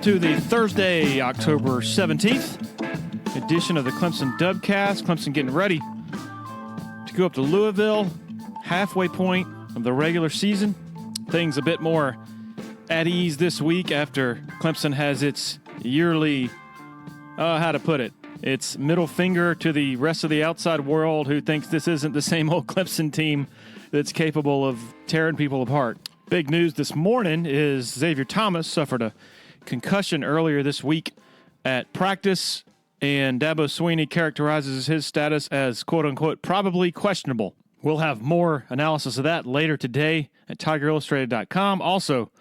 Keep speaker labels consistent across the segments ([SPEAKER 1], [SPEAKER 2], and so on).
[SPEAKER 1] to the Thursday, October 17th edition of the Clemson Dubcast. Clemson getting ready to go up to Louisville, halfway point of the regular season. Things a bit more at ease this week after Clemson has its yearly, how to put it, its middle finger to the rest of the outside world who thinks this isn't the same old Clemson team that's capable of tearing people apart. Big news this morning is Xavier Thomas suffered a concussion earlier this week at practice, and Dabo Swinney characterizes his status as quote-unquote probably questionable. We'll have more analysis of that later today at TigerIllustrated.com. Also,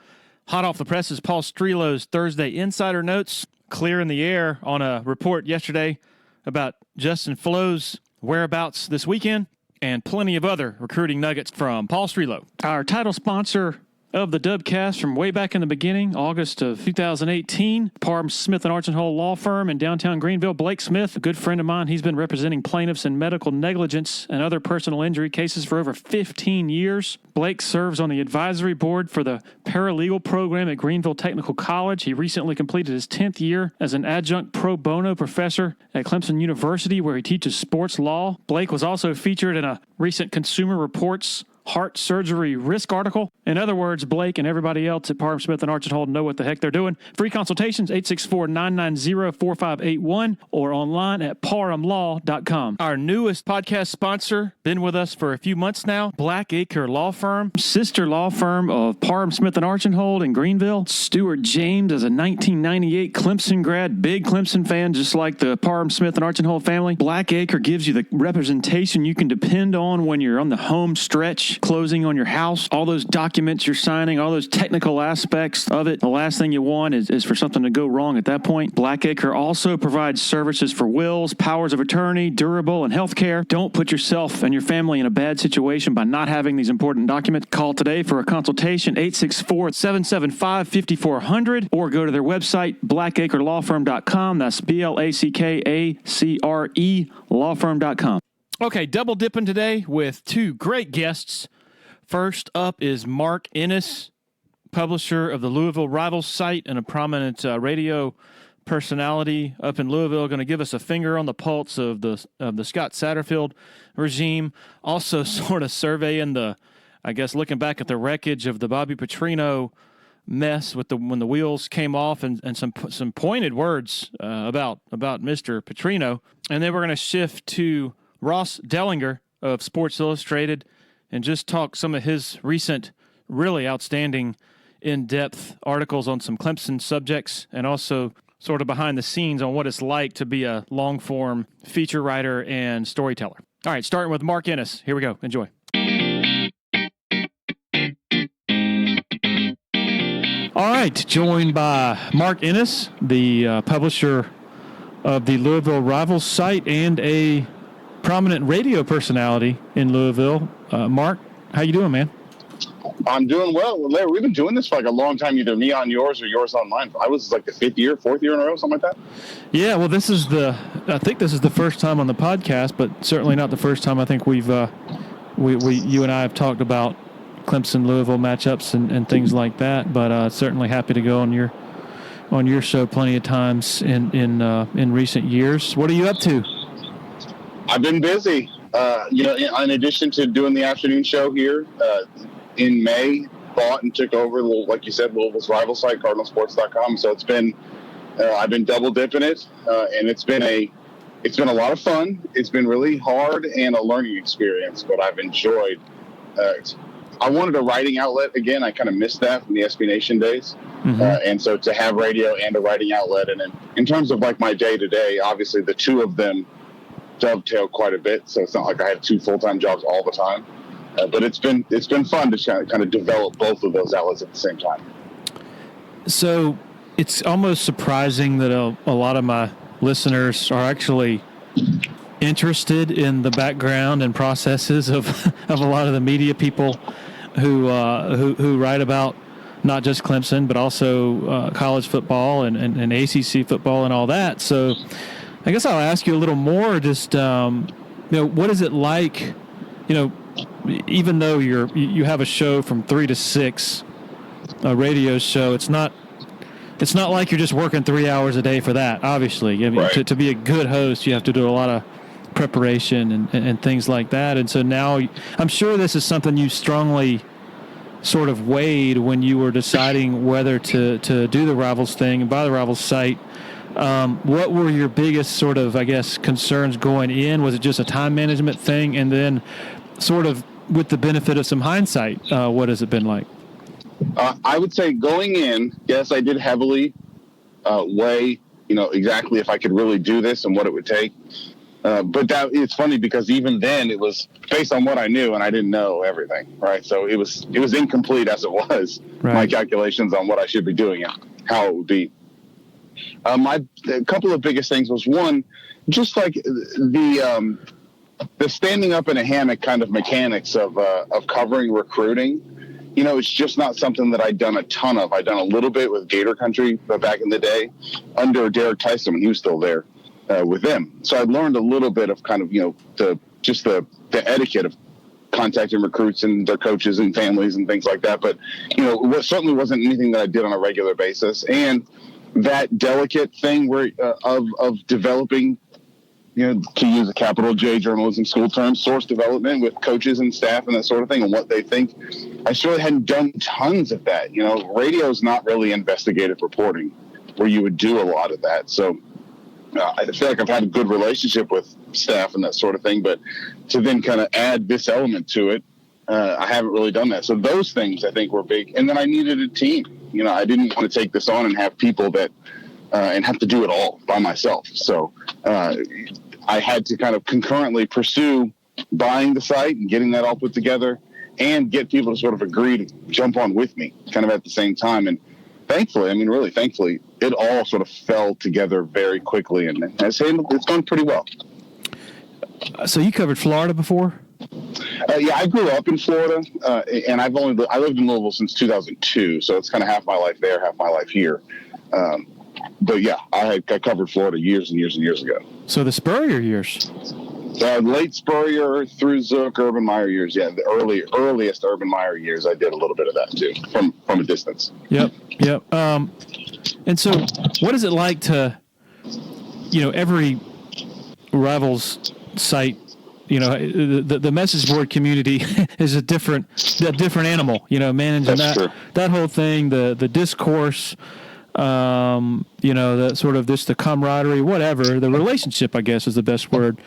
[SPEAKER 1] hot off the press is Paul Strelo's Thursday Insider Notes, clear in the air on a report yesterday about Justin Flowe's whereabouts this weekend, and plenty of other recruiting nuggets from Paul Strelo. Our title sponsor of the Dubcast from way back in the beginning, August of 2018, Parham Smith & Archenhold Law Firm in downtown Greenville. Blake Smith, a good friend of mine, he's been representing plaintiffs in medical negligence and other personal injury cases for over 15 years. Blake serves on the advisory board for the paralegal program at Greenville Technical College. He recently completed his 10th year as an adjunct pro bono professor at Clemson University, where he teaches sports law. Blake was also featured in a recent Consumer Reports heart surgery risk article. In other words, Blake and everybody else at Parham Smith & Archenhold know what the heck they're doing. Free consultations, 864-990-4581 or online at parhamlaw.com. Our newest podcast sponsor, been with us for a few months now, Blackacre Law Firm, sister law firm of Parham Smith & Archenhold in Greenville. Stuart James is a 1998 Clemson grad, big Clemson fan, just like the Parham Smith & Archenhold family. Blackacre gives you the representation you can depend on when you're on the home stretch, closing on your house, all those documents you're signing, all those technical aspects of it. The last thing you want is for something to go wrong at that point. Blackacre also provides services for wills, powers of attorney, durable, and healthcare. Don't put yourself and your family in a bad situation by not having these important documents. Call today for a consultation, 864-775-5400, or go to their website, blackacrelawfirm.com. That's BLACKACRE lawfirm.com. Okay, double dipping today with two great guests. First up is Mark Ennis, publisher of the Louisville Rivals site and a prominent radio personality up in Louisville, going to give us a finger on the pulse of the Scott Satterfield regime. Also sort of surveying looking back at the wreckage of the Bobby Petrino mess with when the wheels came off, and some pointed words about Mr. Petrino. And then we're going to shift to Ross Dellenger of Sports Illustrated and just talk some of his recent really outstanding in-depth articles on some Clemson subjects, and also sort of behind the scenes on what it's like to be a long-form feature writer and storyteller. All right, starting with Mark Ennis. Here we go. Enjoy. All right, joined by Mark Ennis, the publisher of the Louisville Rivals site and a prominent radio personality in Louisville. Mark, how you doing, man?
[SPEAKER 2] I'm doing well. Larry, we've been doing this for like a long time, either me on yours or yours on mine. I was like the fourth year in a row, something like that. Yeah, well, I think this is the first time on the podcast, but certainly not the first time I think you and I have talked about Clemson Louisville matchups and things like that. But certainly happy to go on your show plenty of times in recent years. What are you up to? I've been busy. In addition to doing the afternoon show here, in May, bought and took over, like you said, Louisville's rival site, cardinalsports.com. So it's been, I've been double dipping it, and it's been a lot of fun. It's been really hard and a learning experience, but I've enjoyed. I wanted a writing outlet again. I kind of missed that from the SB Nation days, and so to have radio and a writing outlet, and in terms of like my day to day, obviously the two of them dovetail quite a bit, so it's not like I had two full-time jobs all the time, but it's been fun to kind of develop both of those outlets at the same time.
[SPEAKER 1] So it's almost surprising that a lot of my listeners are actually interested in the background and processes of a lot of the media people who write about not just Clemson but also college football and ACC football and all that. So I guess I'll ask you a little more, just, what is it like, even though you have a show from 3 to 6, a radio show, it's not it's not like you're just working 3 hours a day for that, obviously. I mean,
[SPEAKER 2] Right.
[SPEAKER 1] to be a good host, you have to do a lot of preparation and things like that. And so now I'm sure this is something you strongly sort of weighed when you were deciding whether to do the Rivals thing and buy the Rivals site. What were your biggest sort of, I guess, concerns going in? Was it just a time management thing? And then sort of with the benefit of some hindsight, what has it been like?
[SPEAKER 2] I would say going in, yes, I did heavily weigh, exactly if I could really do this and what it would take. But that it's funny because even then it was based on what I knew, and I didn't know everything, right? So it was incomplete as it was,
[SPEAKER 1] right.
[SPEAKER 2] My calculations on what I should be doing and how it would be. A couple of biggest things was, one, just like the standing up in a hammock kind of mechanics of covering recruiting. It's just not something that I'd done a ton of. I'd done a little bit with Gator Country back in the day under Derek Tyson when he was still there with them. So I'd learned a little bit of kind of, the etiquette of contacting recruits and their coaches and families and things like that. But, it certainly wasn't anything that I did on a regular basis. And that delicate thing where of developing, to use a capital J journalism school term, source development with coaches and staff and that sort of thing and what they think. I surely hadn't done tons of that. Radio is not really investigative reporting where you would do a lot of that. So I feel like I've had a good relationship with staff and that sort of thing, but to then kind of add this element to it, I haven't really done that. So those things I think were big. And then I needed a team. I didn't want to take this on and have people that and have to do it all by myself. So I had to kind of concurrently pursue buying the site and getting that all put together and get people to sort of agree to jump on with me kind of at the same time. And thankfully, it all sort of fell together very quickly, and it's gone pretty well.
[SPEAKER 1] So you covered Florida before?
[SPEAKER 2] Yeah, I grew up in Florida, and I lived in Louisville since 2002, so it's kind of half my life there, half my life here. But yeah, I covered Florida years and years and years ago. So
[SPEAKER 1] the Spurrier years?
[SPEAKER 2] Late Spurrier through Zook, Urban Meyer years. Yeah, the earliest Urban Meyer years, I did a little bit of that too, from a distance.
[SPEAKER 1] Yep. And so what is it like to, every Rivals site, the message board community is a different animal, managing that whole thing, the discourse, the sort of the camaraderie, whatever, the relationship, I guess is the best word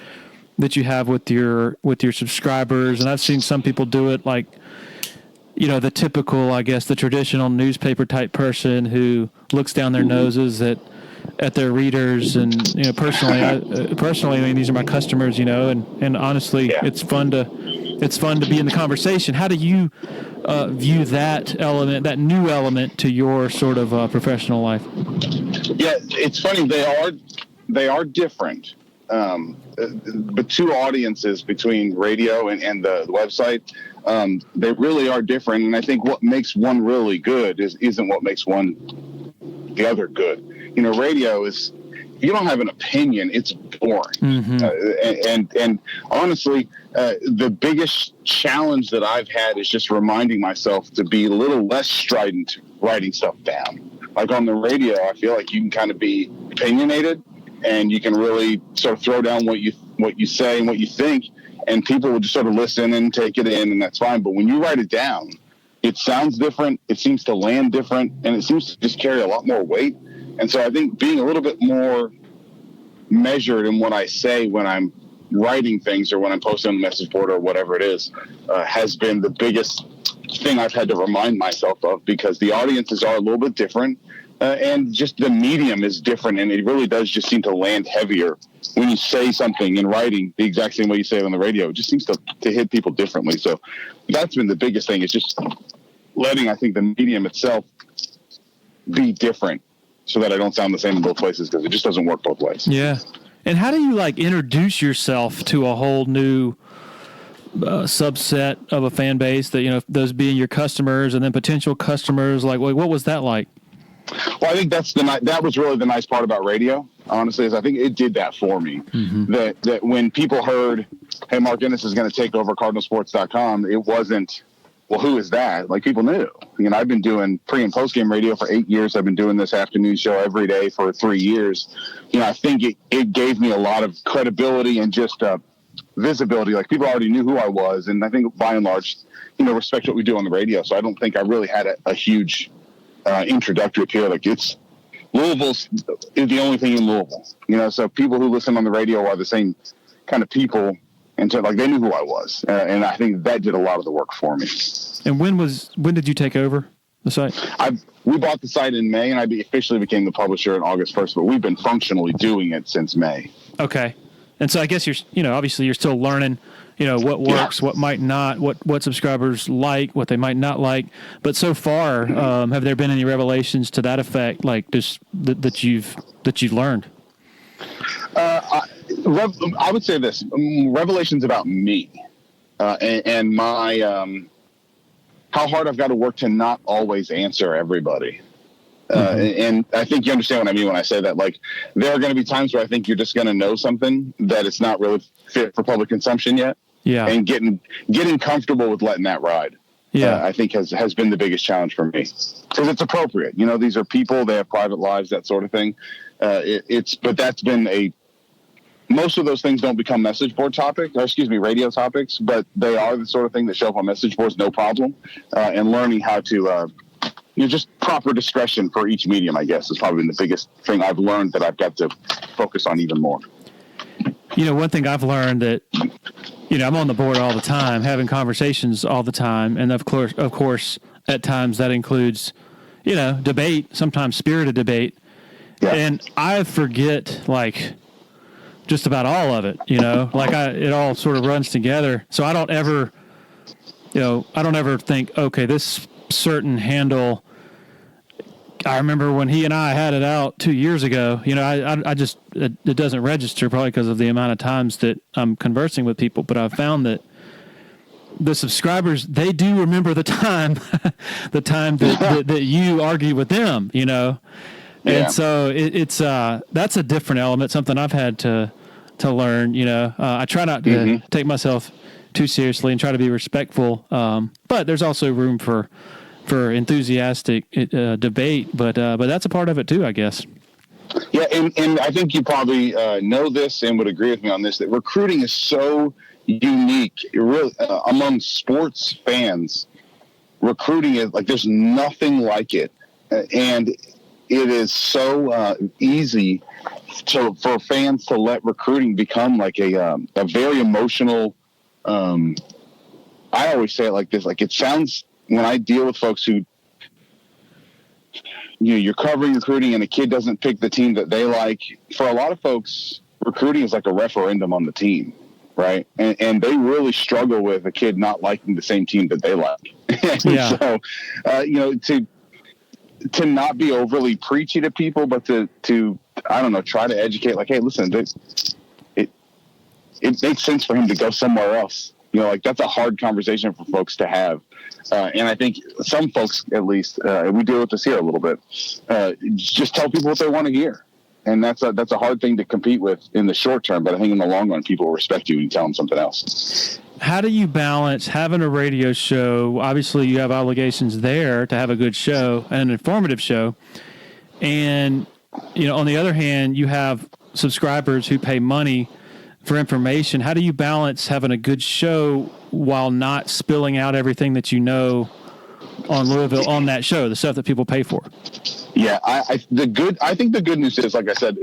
[SPEAKER 1] that you have with your subscribers. And I've seen some people do it like, the typical, I guess, the traditional newspaper type person who looks down their noses at their readers. And, personally, I mean, these are my customers, and honestly, yeah. It's fun to be in the conversation. How do you view that element, that new element to your sort of professional life?
[SPEAKER 2] Yeah, it's funny. They are different. The two audiences between radio and the website, they really are different. And I think what makes one really good isn't what makes the other good. Radio is, if you don't have an opinion, it's boring. Mm-hmm. And honestly, the biggest challenge that I've had is just reminding myself to be a little less strident writing stuff down. Like on the radio, I feel like you can kind of be opinionated and you can really sort of throw down what you say and what you think, and people will just sort of listen and take it in, and that's fine. But when you write it down, it sounds different, it seems to land different, and it seems to just carry a lot more weight. And so I think being a little bit more measured in what I say when I'm writing things or when I'm posting on the message board or whatever it is, has been the biggest thing I've had to remind myself of, because the audiences are a little bit different. And just the medium is different, and it really does just seem to land heavier when you say something in writing the exact same way you say it on the radio. It just seems to hit people differently. So that's been the biggest thing, is just letting, I think, the medium itself be different so that I don't sound the same in both places, because it just doesn't work both ways.
[SPEAKER 1] Yeah. And how do you, introduce yourself to a whole new subset of a fan base that, those being your customers and then potential customers? What was that like?
[SPEAKER 2] Well, I think that was really the nice part about radio, honestly, is I think it did that for me. Mm-hmm. That when people heard, hey, Mark Ennis is going to take over CardinalSports.com, it wasn't well, who is that? Like, people knew. I've been doing pre- and post-game radio for 8 years. I've been doing this afternoon show every day for 3 years. I think it gave me a lot of credibility and just visibility. Like, people already knew who I was, and I think by and large, respect what we do on the radio. So I don't think I really had a huge introductory appeal. Like, Louisville's is the only thing in Louisville. So people who listen on the radio are the same kind of people. And so, like, they knew who I was, and I think that did a lot of the work for me.
[SPEAKER 1] And when did you take over the site?
[SPEAKER 2] We bought the site in May, and I officially became the publisher on August 1st. But we've been functionally doing it since May.
[SPEAKER 1] Okay, and so I guess obviously you're still learning, what works, what might not, what subscribers like, what they might not like. But so far, have there been any revelations to that effect, like this that you've learned?
[SPEAKER 2] I would say this: revelations about me and my how hard I've got to work to not always answer everybody. And I think you understand what I mean when I say that. Like, there are going to be times where I think you're just going to know something that it's not really fit for public consumption yet.
[SPEAKER 1] Yeah,
[SPEAKER 2] and getting comfortable with letting that ride. I think has been the biggest challenge for me, because it's appropriate. These are people; they have private lives, that sort of thing. But that's been most of those things don't become radio topics, but they are the sort of thing that show up on message boards, no problem. And learning how to, just proper discretion for each medium, I guess, is probably the biggest thing I've learned that I've got to focus on even more.
[SPEAKER 1] One thing I've learned that, I'm on the board all the time, having conversations all the time. And of course, at times that includes, debate, sometimes spirited debate. Yeah. And I forget, like, just about all of it, it all sort of runs together. So I don't ever think, okay, this certain handle, I remember when he and I had it out 2 years ago, I just, it doesn't register, probably because of the amount of times that I'm conversing with people. But I've found that the subscribers, they do remember the time, that you argue with them, And so it's that's a different element, something I've had to learn. I try not to take myself too seriously and try to be respectful. But there's also room for enthusiastic debate. But that's a part of it too, I guess.
[SPEAKER 2] Yeah, and I think you probably know this and would agree with me on this, that recruiting is so unique, really, among sports fans. Recruiting is like, there's nothing like it, and it is so easy for fans to let recruiting become like a very emotional. I always say it like this: like, it sounds, when I deal with folks who, you're covering recruiting and a kid doesn't pick the team that they like. For a lot of folks, recruiting is like a referendum on the team, right? And they really struggle with a kid not liking the same team that they like.
[SPEAKER 1] Yeah.
[SPEAKER 2] So, to not be overly preachy to people, but to I don't know, try to educate, like, hey, listen, it makes sense for him to go somewhere else. Like, that's a hard conversation for folks to have. And I think some folks, at least, we deal with this here a little bit, just tell people what they want to hear. And that's a hard thing to compete with in the short term. But I think in the long run, people will respect you when you tell them something else.
[SPEAKER 1] How do you balance having a radio show? Obviously, you have obligations there to have a good show and an informative show. And, on the other hand, you have subscribers who pay money for information. How do you balance having a good show while not spilling out everything that on Louisville on that show, the stuff that people pay for?
[SPEAKER 2] Yeah, I think the good news is, like I said,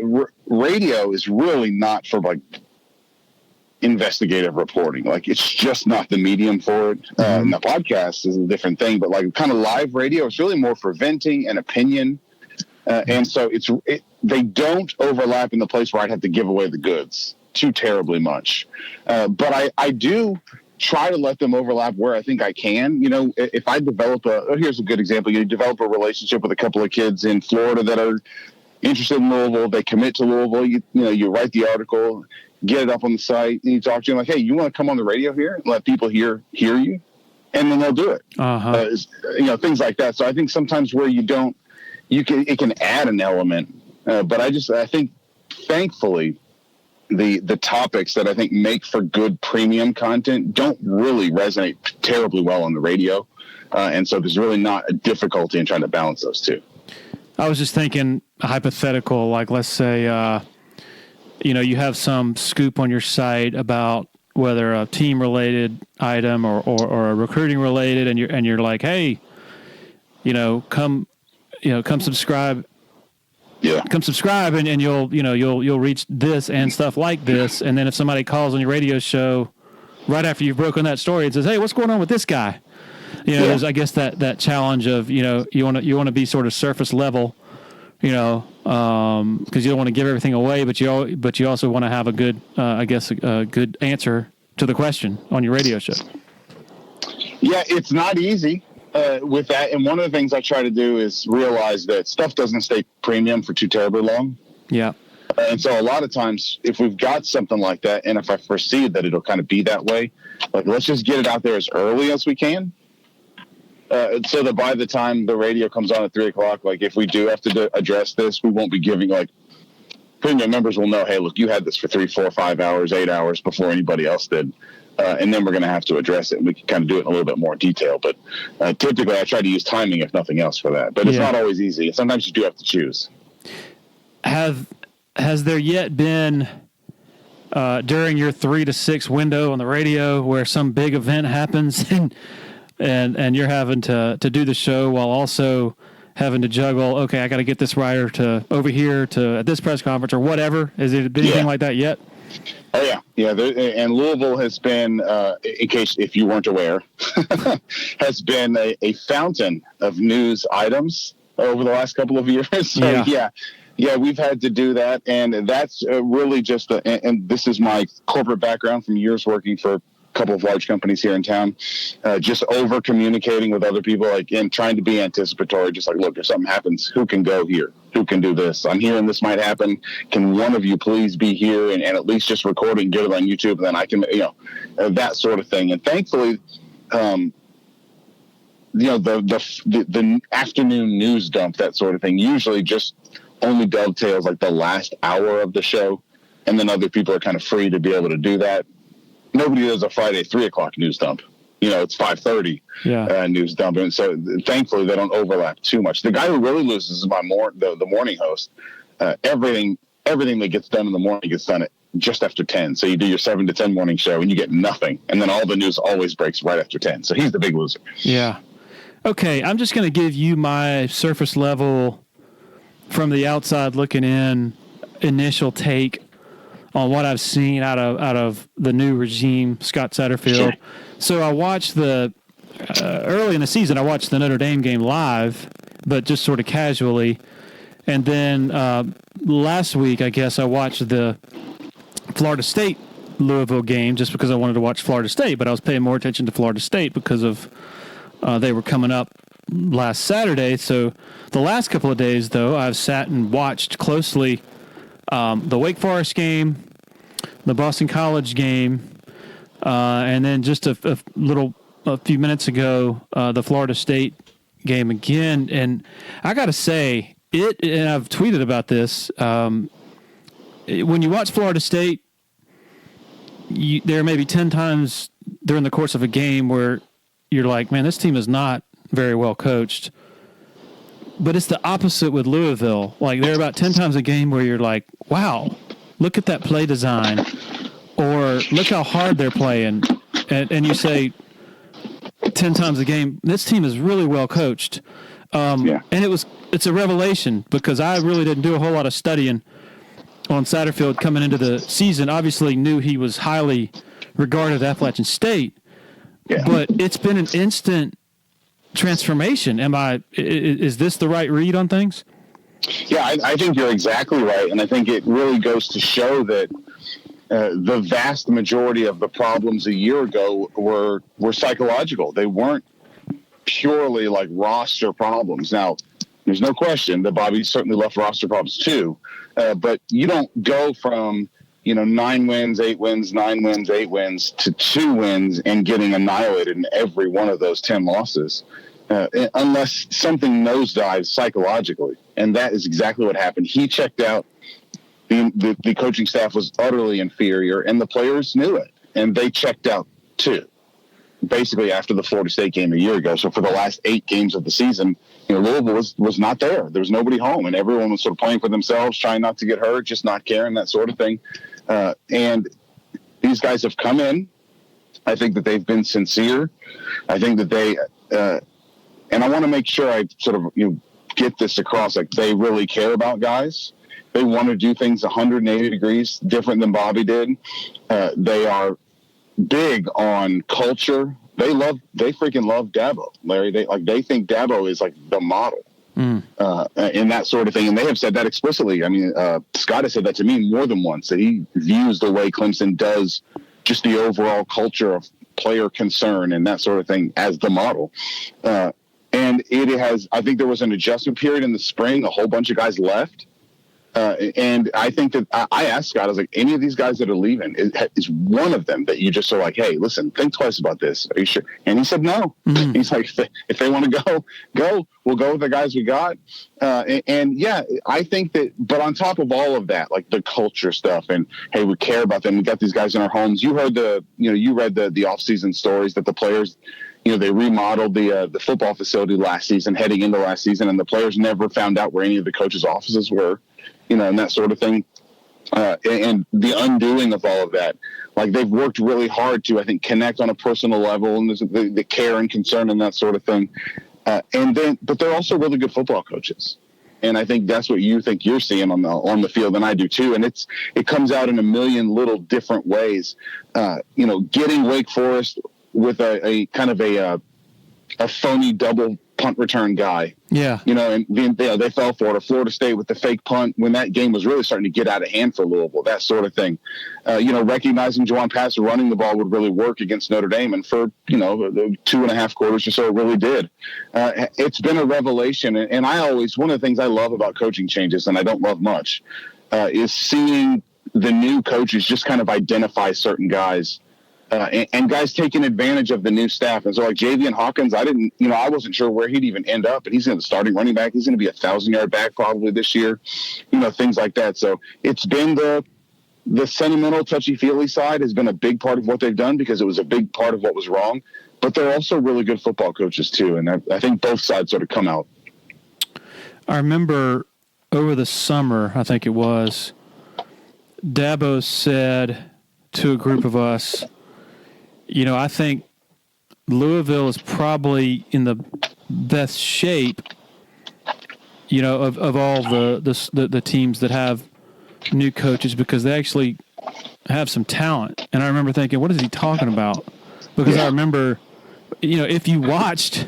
[SPEAKER 2] radio is really not for, like, investigative reporting. Like, it's just not the medium for it. And the podcast is a different thing, but like kind of live radio, it's really more for venting and opinion. And so they don't overlap in the place where I'd have to give away the goods too terribly much. But I do try to let them overlap where I think I can. If I develop here's a good example. You develop a relationship with a couple of kids in Florida that are interested in Louisville. They commit to Louisville. You write the article, get it up on the site, and you talk to them like, hey, you want to come on the radio here and let people hear you? And then they'll do it. Things like that. So I think sometimes where it can add an element. But I think, thankfully, the topics that I think make for good premium content don't really resonate terribly well on the radio. And so there's really not a difficulty in trying to balance those two.
[SPEAKER 1] I was just thinking hypothetical, like let's say, you have some scoop on your site about whether a team related item or a recruiting related, and you're like, hey, come subscribe.
[SPEAKER 2] Yeah.
[SPEAKER 1] Come subscribe and you'll reach this and stuff like this. And then if somebody calls on your radio show right after you've broken that story and says, hey, what's going on with this guy? There's, I guess, that challenge of, you want to be sort of surface level, because you don't want to give everything away, but you also want to have a good, a good answer to the question on your radio show.
[SPEAKER 2] Yeah, it's not easy. With that, and one of the things I try to do is realize that stuff doesn't stay premium for too terribly long.
[SPEAKER 1] Yeah.
[SPEAKER 2] And so a lot of times, if we've got something like that, and if I foresee that it'll kind of be that way, like let's just get it out there as early as we can, so that by the time the radio comes on at 3:00, like if we do have to address this, we won't be giving premium members will know, hey, look, you had this for 3, 4, 5 hours, 8 hours before anybody else did. And then we're going to have to address it. And we can kind of do it in a little bit more detail. But typically, I try to use timing, if nothing else, for that. But it's not always easy. Sometimes you do have to choose. Has
[SPEAKER 1] there yet been, during your 3 to 6 window on the radio, where some big event happens and you're having to do the show while also having to juggle, okay, I got to get this writer to over here to at this press conference or whatever? Has there been anything like that yet?
[SPEAKER 2] Oh, yeah. Yeah. And Louisville has been, in case if you weren't aware, has been a fountain of news items over the last couple of years. So, yeah, we've had to do that. And that's really just, and this is my corporate background from years working for a couple of large companies here in town, just over communicating with other people, and trying to be anticipatory, just like, look, if something happens, who can go here? Who can do this? I'm hearing this might happen. Can one of you please be here and at least just record it and get it on YouTube? And then I can, that sort of thing. And thankfully, the afternoon news dump, that sort of thing, usually just only dovetails like the last hour of the show. And then other people are kind of free to be able to do that. Nobody does a Friday 3:00 news dump. It's 5:30 news dump. And so thankfully they don't overlap too much. The guy who really loses is the morning host. Everything that gets done in the morning gets done at just after 10. So you do your 7 to 10 morning show and you get nothing. And then all the news always breaks right after 10. So he's the big loser.
[SPEAKER 1] Yeah. Okay. I'm just going to give you my surface level from the outside looking in initial take on what I've seen out of the new regime, Scott Satterfield. Sure. So I watched early in the season, I watched the Notre Dame game live, but just sort of casually. And then last week, I guess, I watched the Florida State Louisville game just because I wanted to watch Florida State, but I was paying more attention to Florida State because of they were coming up last Saturday. So the last couple of days, though, I've sat and watched closely the Wake Forest game, the Boston College game, and then just a few minutes ago, the Florida State game again. And I got to say, and I've tweeted about this, when you watch Florida State, there may be 10 times during the course of a game where you're like, man, this team is not very well coached. But it's the opposite with Louisville. Like, there are about 10 times a game where you're like, wow, look at that play design. Or look how hard they're playing. And you say 10 times a game, this team is really well coached. And it's a revelation because I really didn't do a whole lot of studying on Satterfield coming into the season. Obviously knew he was highly regarded at Appalachian State. Yeah. But it's been an instant transformation. Is this the right read on things?
[SPEAKER 2] Yeah, I think you're exactly right. And I think it really goes to show that the vast majority of the problems a year ago were psychological. They weren't purely like roster problems. Now, there's no question that Bobby certainly left roster problems too. But you don't go from 9 wins, 8 wins, 9 wins, 8 wins to 2 wins and getting annihilated in every one of those 10 losses unless something nosedives psychologically. And that is exactly what happened. He checked out the coaching staff was utterly inferior, and the players knew it, and they checked out too. Basically, after the Florida State game a year ago, so for the last 8 games of the season, Louisville was not there. There was nobody home, and everyone was sort of playing for themselves, trying not to get hurt, just not caring, that sort of thing. And these guys have come in. I think that they've been sincere. I think that they, and I want to make sure I sort of get this across. Like, they really care about guys. They want to do things 180 degrees different than Bobby did. They are big on culture. They freaking love Dabo, Larry. They think Dabo is like the model, and that sort of thing. And they have said that explicitly. I mean, Scott has said that to me more than once, that he views the way Clemson does just the overall culture of player concern and that sort of thing as the model. And it has, I think there was an adjustment period in the spring. A whole bunch of guys left. And I think that I asked Scott, I was like, any of these guys that are leaving, is one of them that you just are like, hey, listen, think twice about this. Are you sure? And he said no. Mm-hmm. He's like, if they want to go. We'll go with the guys we got. And yeah, I think that, but on top of all of that, like the culture stuff and, hey, we care about them. We got these guys in our homes. You heard you read the off-season stories that the players, they remodeled the football facility last season, heading into last season, and the players never found out where any of the coaches' offices were. And that sort of thing, and the undoing of all of that. Like, they've worked really hard to, I think, connect on a personal level, and there's the care and concern and that sort of thing. But they're also really good football coaches, and I think that's what you think you're seeing on the field, and I do too. And it comes out in a million little different ways. Getting Wake Forest with a kind of a phony double punt return guy. Yeah. And they fell for it. Or Florida State with the fake punt when that game was really starting to get out of hand for Louisville, that sort of thing. Recognizing Juwan Passer running the ball would really work against Notre Dame. And for, the 2.5 quarters or so, it really did. It's been a revelation. And one of the things I love about coaching changes, and I don't love much, is seeing the new coaches just kind of identify certain guys. And guys taking advantage of the new staff. And so, like Javian Hawkins, I wasn't sure where he'd even end up, but he's going to be starting running back. He's going to be 1,000-yard back probably this year, things like that. So it's been the sentimental, touchy-feely side has been a big part of what they've done because it was a big part of what was wrong. But they're also really good football coaches too. And I think both sides sort of come out.
[SPEAKER 1] I remember over the summer, I think it was, Dabo said to a group of us, I think Louisville is probably in the best shape, of all the teams that have new coaches because they actually have some talent. And I remember thinking, what is he talking about? Because I remember, if you watched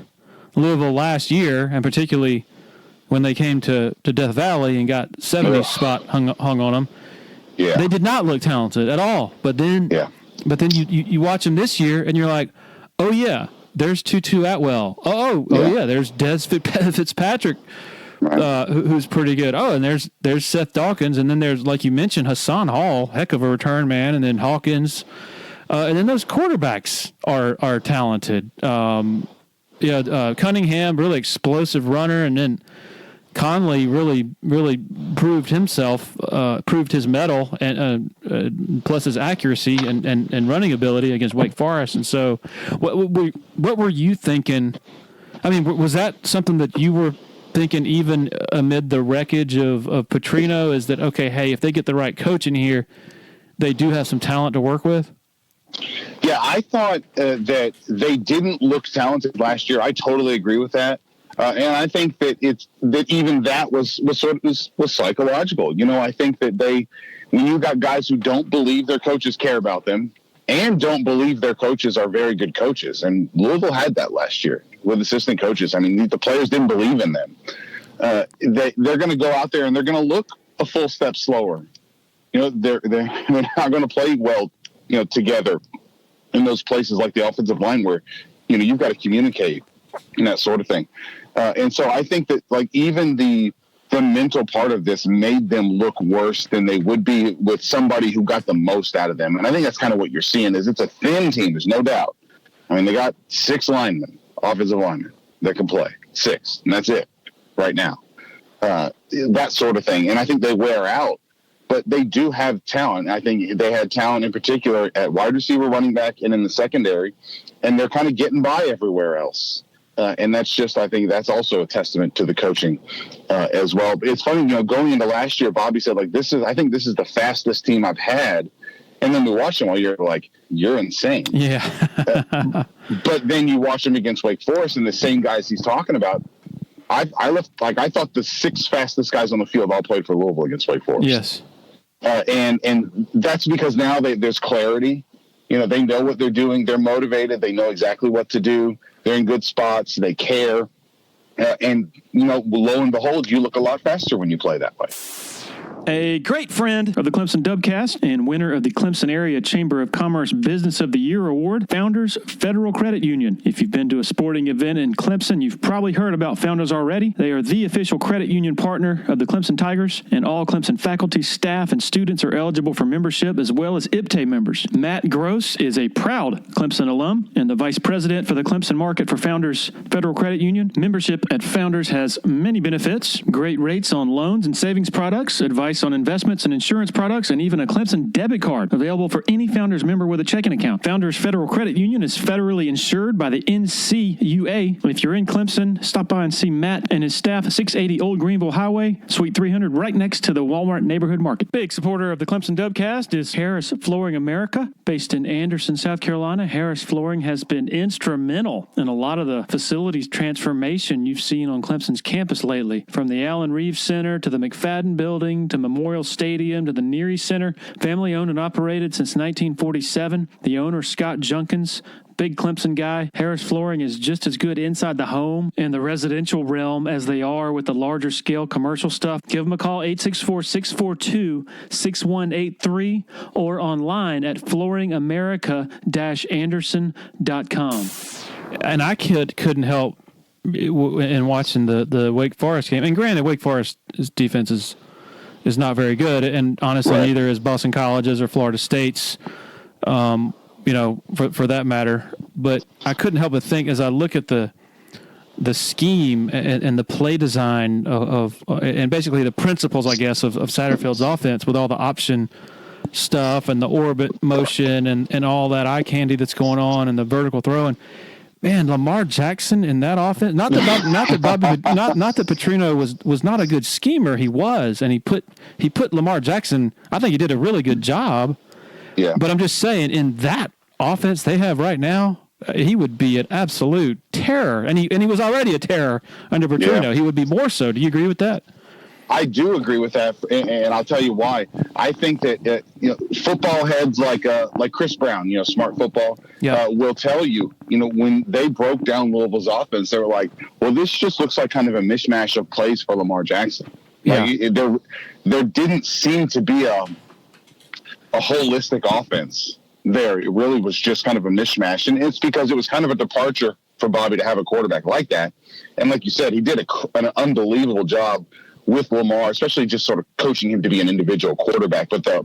[SPEAKER 1] Louisville last year, and particularly when they came to Death Valley and got 70 spot hung on them, they did not look talented at all. But then you watch them this year, and you're like, oh, yeah, there's Tutu Atwell. Oh, yeah, there's Des Fitzpatrick, who's pretty good. Oh, and there's Seth Dawkins, and then there's, like you mentioned, Hassan Hall, heck of a return man, and then Hawkins. And then those quarterbacks are talented. Cunningham, really explosive runner, and then Conley really proved himself, proved his mettle, and plus his accuracy and running ability against Wake Forest. And so, what were you thinking? I mean, was that something that you were thinking even amid the wreckage of Petrino? Is that, okay, hey, if they get the right coach in here, they do have some talent to work with?
[SPEAKER 2] Yeah, I thought that they didn't look talented last year. I totally agree with that. And I think that even that was psychological. I think that when you got guys who don't believe their coaches care about them and don't believe their coaches are very good coaches, and Louisville had that last year with assistant coaches. I mean, the players didn't believe in them. They're going to go out there and they're going to look a full step slower. They're not going to play well, together in those places like the offensive line where, you've got to communicate and that sort of thing. And so I think that even the mental part of this made them look worse than they would be with somebody who got the most out of them. And I think that's kind of what you're seeing is it's a thin team. There's no doubt. I mean, they got 6 linemen, offensive linemen that can play 6, and that's it right now. That sort of thing. And I think they wear out. but they do have talent. I think they had talent in particular at wide receiver, running back, and in the secondary, and they're kind of getting by everywhere else. And that's just, I think that's also a testament to the coaching as well. It's funny, going into last year, Bobby said, like, I think this is the fastest team I've had. And then we watch them all year, like, you're insane.
[SPEAKER 1] Yeah.
[SPEAKER 2] But then you watch them against Wake Forest, and the same guys he's talking about, I thought the 6 fastest guys on the field all played for Louisville against Wake Forest.
[SPEAKER 1] Yes.
[SPEAKER 2] And that's because now there's clarity. They know what they're doing. They're motivated. They know exactly what to do. They're in good spots. They care. And lo and behold, you look a lot faster when you play that way.
[SPEAKER 1] A great friend of the Clemson Dubcast and winner of the Clemson Area Chamber of Commerce Business of the Year Award, Founders Federal Credit Union. If you've been to a sporting event in Clemson, you've probably heard about Founders already. They are the official credit union partner of the Clemson Tigers, and all Clemson faculty, staff, and students are eligible for membership, as well as IPTAY members. Matt Gross is a proud Clemson alum and the vice president for the Clemson market for Founders Federal Credit Union. Membership at Founders has many benefits: great rates on loans and savings products, advice on investments and insurance products, and even a Clemson debit card available for any Founders member with a checking account. Founders Federal Credit Union is federally insured by the NCUA. If you're in Clemson, stop by and see Matt and his staff, 680 Old Greenville Highway, Suite 300, right next to the Walmart Neighborhood Market. Big supporter of the Clemson Dubcast is Harris Flooring America. Based in Anderson, South Carolina, Harris Flooring has been instrumental in a lot of the facilities transformation you've seen on Clemson's campus lately. From the Allen Reeves Center to the McFadden Building to Memorial Stadium to the Neary Center, family owned and operated since 1947. The owner, Scott Junkins, big Clemson guy. Harris Flooring is just as good inside the home and the residential realm as they are with the larger scale commercial stuff. Give them a call, 864-642-6183, or online at flooringamerica-anderson.com. And I couldn't help in watching the Wake Forest game. And granted, Wake Forest's defense is not very good, and honestly,
[SPEAKER 2] right.
[SPEAKER 1] Neither is Boston College's or Florida State's, for that matter. But I couldn't help but think, as I look at the scheme and the play design of and basically the principles, I guess, of Satterfield's offense with all the option stuff and the orbit motion and all that eye candy that's going on and the vertical throwing. Man, Lamar Jackson in that offense. Not that Petrino was not a good schemer. He was, and he put Lamar Jackson. I think he did a really good job.
[SPEAKER 2] Yeah.
[SPEAKER 1] But I'm just saying, in that offense they have right now, he would be an absolute terror, and he was already a terror under Petrino. Yeah. He would be more so. Do you agree with that?
[SPEAKER 2] I do agree with that, and I'll tell you why. I think that football heads like Chris Brown, Smart Football, will tell you, when they broke down Louisville's offense, they were like, well, this just looks like kind of a mishmash of plays for Lamar Jackson.
[SPEAKER 1] Yeah.
[SPEAKER 2] There didn't seem to be a holistic offense there. It really was just kind of a mishmash, and it's because it was kind of a departure for Bobby to have a quarterback like that. And like you said, he did an unbelievable job with Lamar, especially just sort of coaching him to be an individual quarterback. But the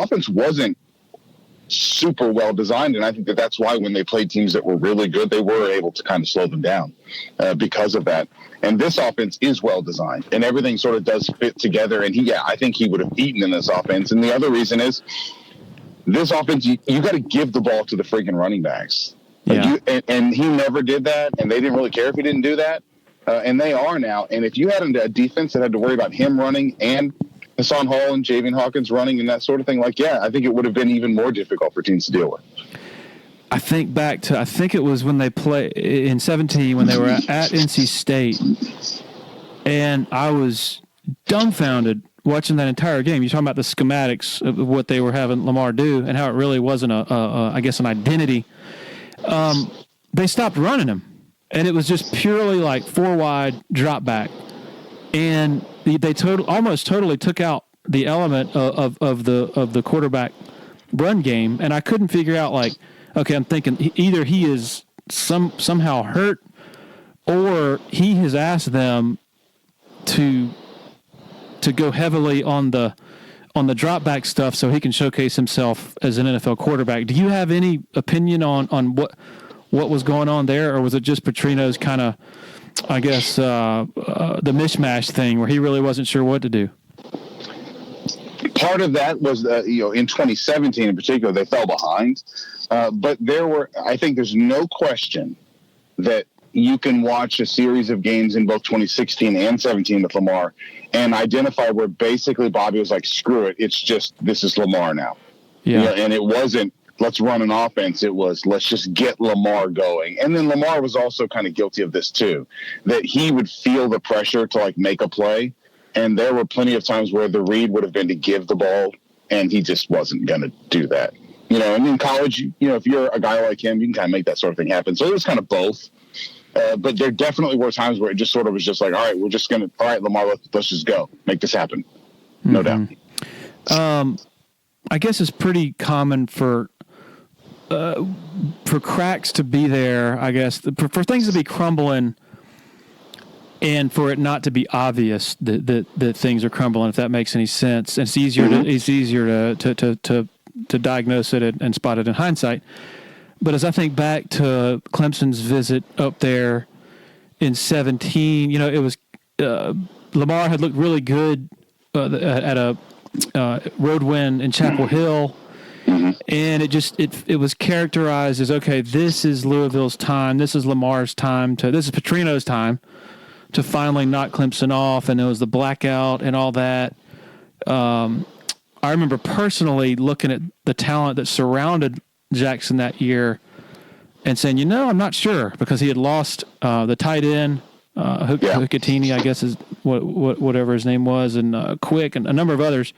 [SPEAKER 2] offense wasn't super well designed, and I think that's why when they played teams that were really good, they were able to kind of slow them down because of that. And this offense is well designed, and everything sort of does fit together. And I think he would have eaten in this offense. And the other reason is this offense, you got to give the ball to the freaking running backs.
[SPEAKER 1] Yeah.
[SPEAKER 2] And he never did that, and they didn't really care if he didn't do that. And they are now. And if you had a defense that had to worry about him running and Hassan Hall and Javian Hawkins running and that sort of thing, I think it would have been even more difficult for teams to deal with.
[SPEAKER 1] I think it was when they played in 2017 when they were at NC State, and I was dumbfounded watching that entire game. You're talking about the schematics of what they were having Lamar do and how it really wasn't an identity. They stopped running him. And it was just purely like 4 wide drop back, and they almost totally took out the element of the quarterback run game. And I couldn't figure out, okay, I'm thinking either he is somehow hurt, or he has asked them to go heavily on the drop back stuff so he can showcase himself as an NFL quarterback. Do you have any opinion on what was going on there, or was it just Petrino's kind of, I guess, the mishmash thing where he really wasn't sure what to do?
[SPEAKER 2] Part of that was, in 2017 in particular, they fell behind. But I think there's no question that you can watch a series of games in both 2016 and 17 with Lamar and identify where basically Bobby was like, screw it. It's just, this is Lamar now. Yeah. And it wasn't, let's run an offense. It was, let's just get Lamar going. And then Lamar was also kind of guilty of this too, that he would feel the pressure to like make a play. And there were plenty of times where the read would have been to give the ball, and he just wasn't going to do that. And in college, if you're a guy like him, you can kind of make that sort of thing happen. So it was kind of both. But there definitely were times where it just sort of was just like, all right, Lamar, let's just go. Make this happen. No doubt.
[SPEAKER 1] I guess it's pretty common for cracks to be there, I guess, for things to be crumbling and for it not to be obvious that things are crumbling, if that makes any sense. And it's easier to diagnose it and spot it in hindsight. But as I think back to Clemson's visit up there in 17, it was Lamar had looked really good at a road win in Chapel Hill, and it was characterized as, okay, this is Louisville's time, this is Lamar's time, this is Petrino's time to finally knock Clemson off, and it was the blackout and all that. I remember personally looking at the talent that surrounded Jackson that year and saying, I'm not sure, because he had lost the tight end, Hookatini, I guess is whatever his name was, and Quick and a number of others,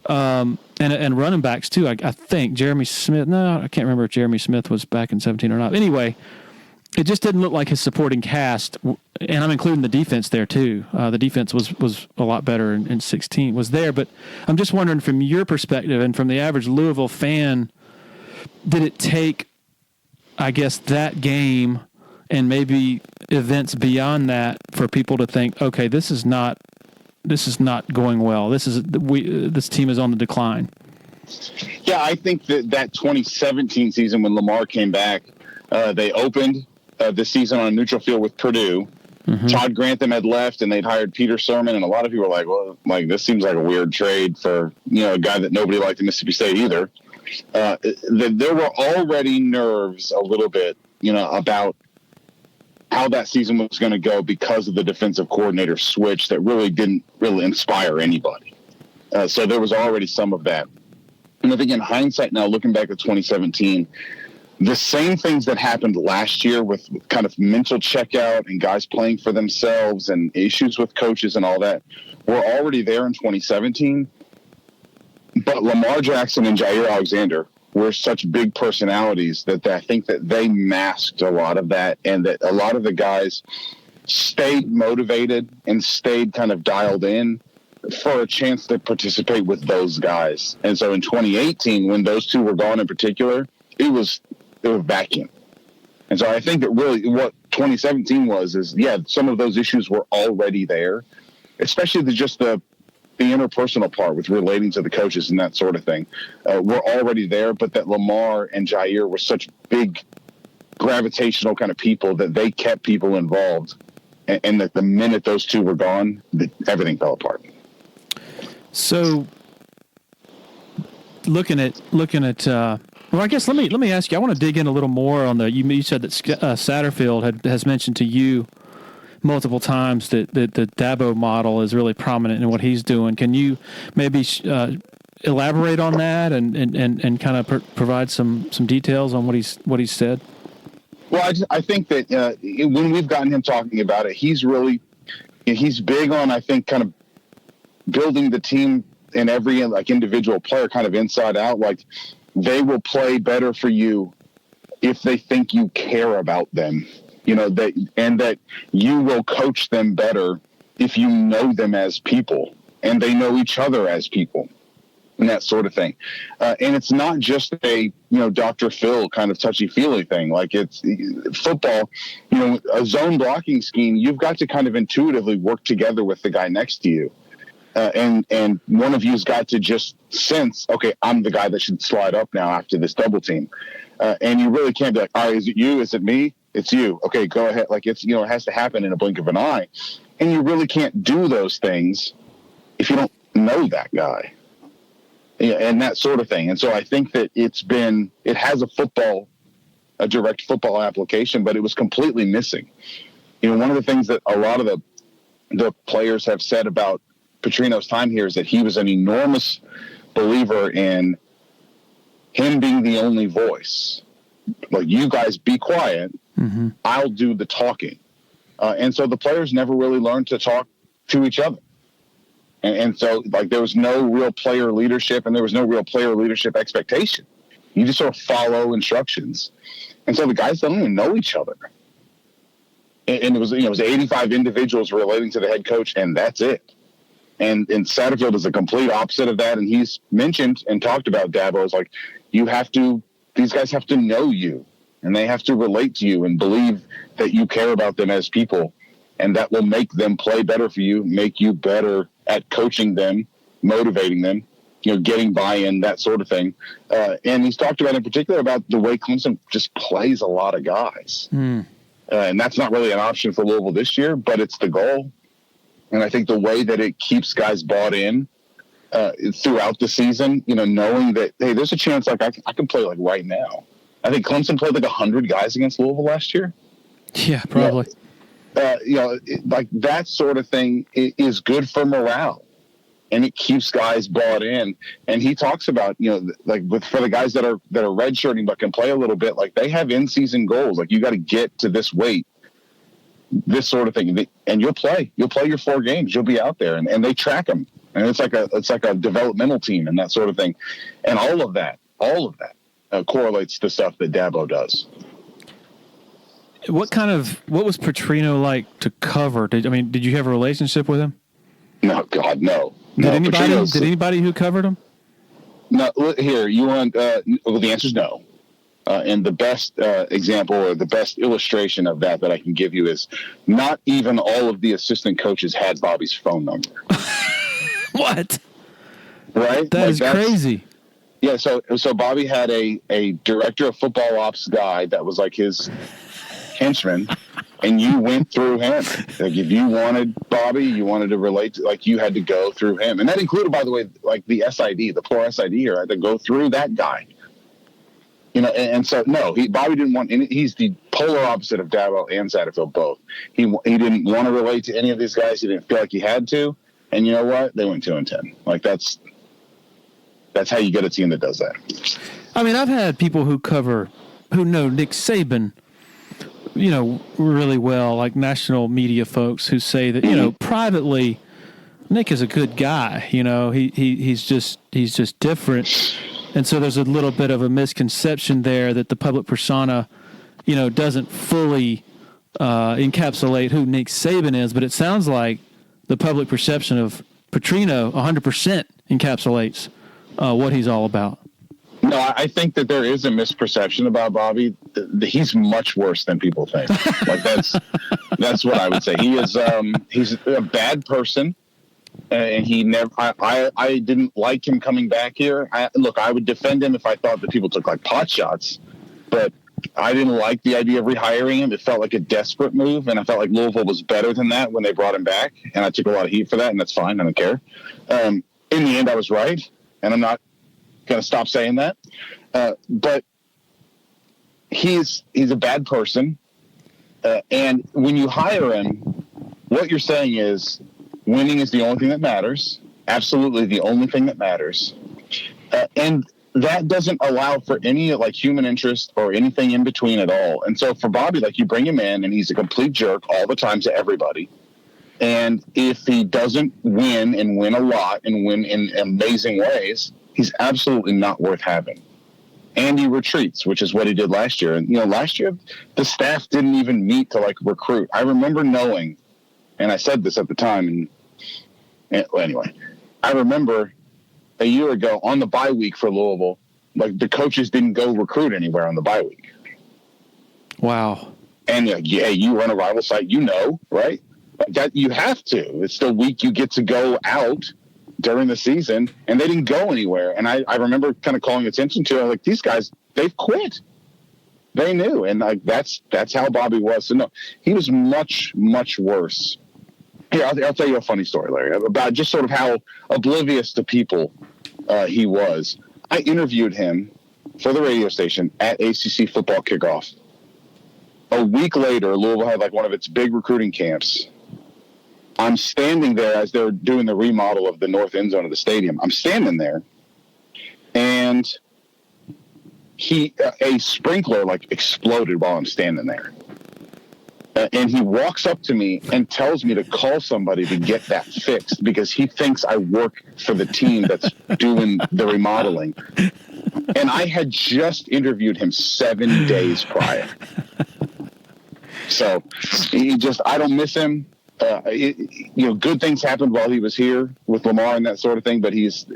[SPEAKER 1] and running backs too. I think Jeremy Smith. No, I can't remember if Jeremy Smith was back in 17 or not. Anyway, it just didn't look like his supporting cast, and I'm including the defense there too. The defense was a lot better in 16, was there. But I'm just wondering, from your perspective and from the average Louisville fan, did it take, I guess, that game and maybe events beyond that for people to think, okay, this is not going well. This team is on the decline?
[SPEAKER 2] Yeah, I think that 2017 season when Lamar came back, they opened the season on a neutral field with Purdue. Todd Grantham had left, and they'd hired Peter Sermon, and a lot of people were like, well, this seems like a weird trade for a guy that nobody liked at Mississippi State either. There were already nerves a little bit, about how that season was going to go because of the defensive coordinator switch that really didn't inspire anybody. So there was already some of that. And I think in hindsight now, looking back at 2017, the same things that happened last year with kind of mental checkout and guys playing for themselves and issues with coaches and all that were already there in 2017. But Lamar Jackson and Jair Alexander were such big personalities that I think that they masked a lot of that, and that a lot of the guys stayed motivated and stayed kind of dialed in for a chance to participate with those guys. And so in 2018, when those two were gone in particular, it was vacuum. And so I think that really what 2017 is some of those issues were already there, especially the interpersonal part with relating to the coaches and that sort of thing were already there, but that Lamar and Jair were such big gravitational kind of people that they kept people involved, and that the minute those two were gone, everything fell apart.
[SPEAKER 1] So looking at well, I guess let me ask you, I want to dig in a little more on you said that Satterfield has mentioned to you multiple times that the Dabo model is really prominent in what he's doing. Can you maybe elaborate on that and kind of provide some details on what he's said?
[SPEAKER 2] Well, I think that when we've gotten him talking about it, he's big on, I think, kind of building the team in every individual player kind of inside out. Like, they will play better for you if they think you care about them. That you will coach them better if you know them as people and they know each other as people, and that sort of thing. And it's not just a, Dr. Phil kind of touchy-feely thing. Like, it's football, a zone blocking scheme, you've got to kind of intuitively work together with the guy next to you. And one of you's got to just sense, okay, I'm the guy that should slide up now after this double team. And you really can't be like, all right, is it you? Is it me? It's you. Okay, go ahead. Like, it's, it has to happen in a blink of an eye. And you really can't do those things if you don't know that guy. and that sort of thing. And so I think that it has a direct football application, but it was completely missing. One of the things that a lot of the players have said about Petrino's time here is that he was an enormous believer in him being the only voice. Like, you guys be quiet, I'll do the talking. And so the players never really learned to talk to each other. And so, like, there was no real player leadership, and there was no real player leadership expectation. You just sort of follow instructions. And so the guys don't even know each other. And it was 85 individuals relating to the head coach, and that's it. And Satterfield is the complete opposite of that. And he's mentioned and talked about Dabo as like, these guys have to know you, and they have to relate to you and believe that you care about them as people, and that will make them play better for you, make you better at coaching them, motivating them, getting buy-in, that sort of thing. And he's talked about in particular about the way Clemson just plays a lot of guys. And that's not really an option for Louisville this year, but it's the goal. And I think the way that it keeps guys bought in throughout the season, knowing that, hey, there's a chance like I can play like right now. I think Clemson played like 100 guys against Louisville last year.
[SPEAKER 1] Yeah, probably.
[SPEAKER 2] Like that sort of thing is good for morale, and it keeps guys bought in. And he talks about, for the guys that are redshirting but can play a little bit, like they have in-season goals. Like, you got to get to this weight, this sort of thing, and you'll play your 4 games. You'll be out there, and they track them, and it's like a developmental team and that sort of thing, and all of that correlates to stuff that Dabo does.
[SPEAKER 1] What was Petrino like to cover? Did you have a relationship with him?
[SPEAKER 2] No, God, no.
[SPEAKER 1] Did anybody who covered him?
[SPEAKER 2] No. Here, you want? Well, the answer is no. And the best example or the best illustration of that I can give you is not even all of the assistant coaches had Bobby's phone number.
[SPEAKER 1] What?
[SPEAKER 2] Right?
[SPEAKER 1] That's crazy.
[SPEAKER 2] Yeah. So Bobby had a director of football ops guy that was like his henchman, and you went through him. Like, if you wanted Bobby, you wanted to relate to, like, you had to go through him. And that included, by the way, like the SID, the poor SID here, I had to go through that guy. And so, no, Bobby didn't want any. He's the polar opposite of Dabo and Satterfield both. He didn't want to relate to any of these guys. He didn't feel like he had to. And you know what? They went 2-10. Like, that's how you get a team that does that.
[SPEAKER 1] I mean, I've had people who know Nick Saban, really well, like national media folks who say that, privately, Nick is a good guy. He's just different. And so there's a little bit of a misconception there that the public persona, doesn't fully encapsulate who Nick Saban is. But it sounds like the public perception of Petrino 100% encapsulates what he's all about.
[SPEAKER 2] No, I think that there is a misperception about Bobby. He's much worse than people think. Like, that's what I would say. He is he's a bad person, and he never. I didn't like him coming back here. I would defend him if I thought that people took like pot shots, but I didn't like the idea of rehiring him. It felt like a desperate move, and I felt like Louisville was better than that when they brought him back, and I took a lot of heat for that, and that's fine. I don't care. In the end, I was right, and I'm not going to stop saying that. But he's a bad person. And when you hire him, what you're saying is winning is the only thing that matters. Absolutely the only thing that matters. And that doesn't allow for any like human interest or anything in between at all. And so for Bobby, like, you bring him in and he's a complete jerk all the time to everybody. And if he doesn't win and win a lot and win in amazing ways, he's absolutely not worth having. And he retreats, which is what he did last year. And, last year, the staff didn't even meet to, like, recruit. I remember knowing, and I said this at the time, anyway, I remember a year ago on the bye week for Louisville, like, the coaches didn't go recruit anywhere on the bye week.
[SPEAKER 1] Wow.
[SPEAKER 2] And, yeah, you run a rival site, right? That you have to. It's the week you get to go out during the season, and they didn't go anywhere. And I remember kind of calling attention to it, like, these guys, they've quit. They knew, and like that's how Bobby was. So no, he was much, much worse. Here, I'll tell you a funny story, Larry, about just sort of how oblivious to people he was. I interviewed him for the radio station at ACC football kickoff. A week later, Louisville had like one of its big recruiting camps. I'm standing there as they're doing the remodel of the north end zone of the stadium. I'm standing there, and a sprinkler like exploded while I'm standing there. And he walks up to me and tells me to call somebody to get that fixed because he thinks I work for the team that's doing the remodeling. And I had just interviewed him 7 days prior. So I don't miss him. Good things happened while he was here with Lamar and that sort of thing, but he's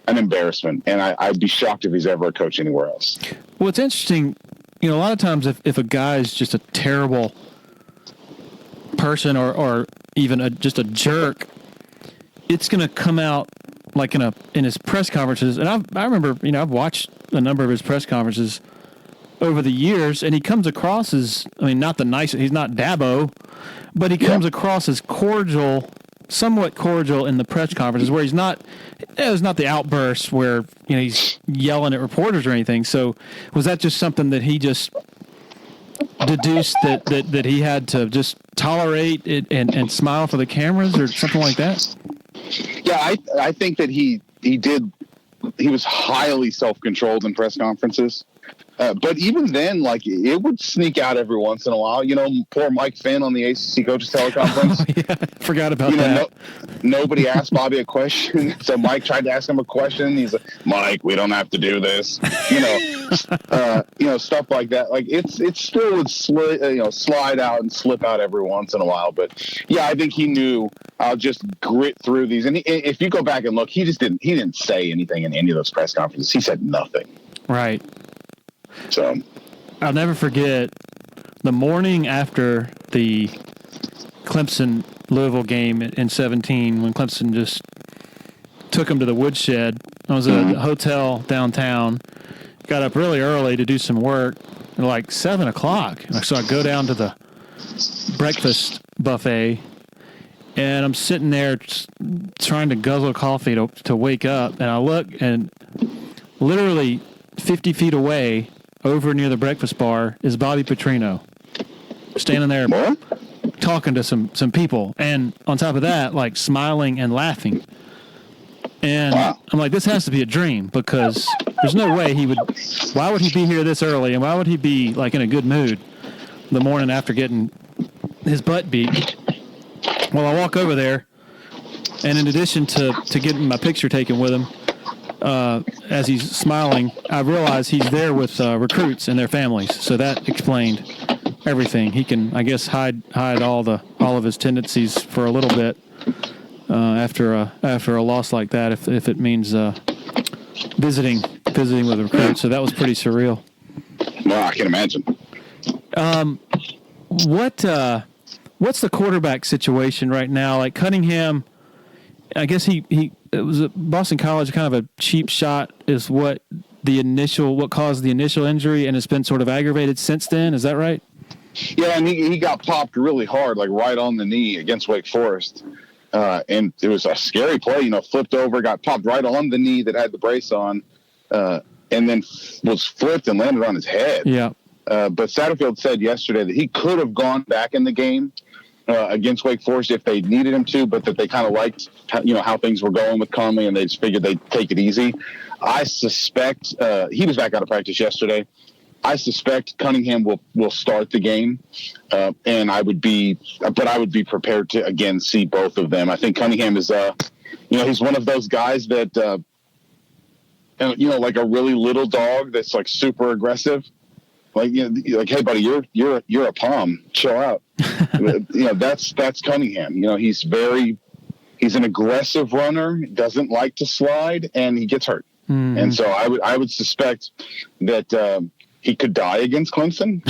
[SPEAKER 2] an embarrassment. And I'd be shocked if he's ever a coach anywhere else.
[SPEAKER 1] Well, it's interesting. A lot of times if a guy's just a terrible person or even just a jerk, it's going to come out like in his press conferences. And I remember, I've watched a number of his press conferences over the years, and he comes across as, not the nicest, he's not Dabo, but he comes across as cordial, somewhat cordial in the press conferences where it's not the outbursts where, he's yelling at reporters or anything. So was that just something that he just deduced that he had to just tolerate it and smile for the cameras or something like that?
[SPEAKER 2] Yeah, I think that he was highly self-controlled in press conferences. But even then, like, it would sneak out every once in a while. Poor Mike Finn on the ACC Coaches Teleconference.
[SPEAKER 1] Oh, yeah, forgot about that.
[SPEAKER 2] Nobody asked Bobby a question, so Mike tried to ask him a question. He's like, "Mike, we don't have to do this." Stuff like that. Like it still would slide out and slip out every once in a while. But yeah, I think he knew I'll just grit through these. And if you go back and look, he didn't say anything in any of those press conferences. He said nothing.
[SPEAKER 1] Right.
[SPEAKER 2] So
[SPEAKER 1] I'll never forget the morning after the Clemson-Louisville game in 2017 when Clemson just took him to the woodshed. I was at a hotel downtown, got up really early to do some work at like 7 o'clock. So I go down to the breakfast buffet, and I'm sitting there trying to guzzle coffee to wake up, and I look, and literally 50 feet away, over near the breakfast bar, is Bobby Petrino standing there talking to some people. And on top of that, like smiling and laughing. And I'm like, this has to be a dream because there's no way why would he be here this early? And why would he be like in a good mood the morning after getting his butt beat? Well, I walk over there, and in addition to getting my picture taken with him, as he's smiling, I realize he's there with recruits and their families. So that explained everything. He can, I guess, hide all of his tendencies for a little bit after a loss like that, if it means visiting with recruits. So that was pretty surreal.
[SPEAKER 2] No, I can imagine.
[SPEAKER 1] What's the quarterback situation right now? Like Cunningham, I guess it was at Boston College, kind of a cheap shot is what caused the initial injury, and it's been sort of aggravated since then. Is that right?
[SPEAKER 2] Yeah, and he got popped really hard, like right on the knee against Wake Forest. And it was a scary play, flipped over, got popped right on the knee that had the brace on, and then was flipped and landed on his head.
[SPEAKER 1] Yeah.
[SPEAKER 2] But Satterfield said yesterday that he could have gone back in the game against Wake Forest if they needed him to, but that they kind of liked, how things were going with Conley, and they just figured they'd take it easy. I suspect he was back out of practice yesterday. I suspect Cunningham will start the game, and I would be prepared to again see both of them. I think Cunningham is, he's one of those guys that, like a really little dog that's like super aggressive. Like, like, hey, buddy, you're a palm. Chill out. That's Cunningham. He's an aggressive runner, doesn't like to slide, and he gets hurt. Mm. And so I would suspect that he could die against Clemson.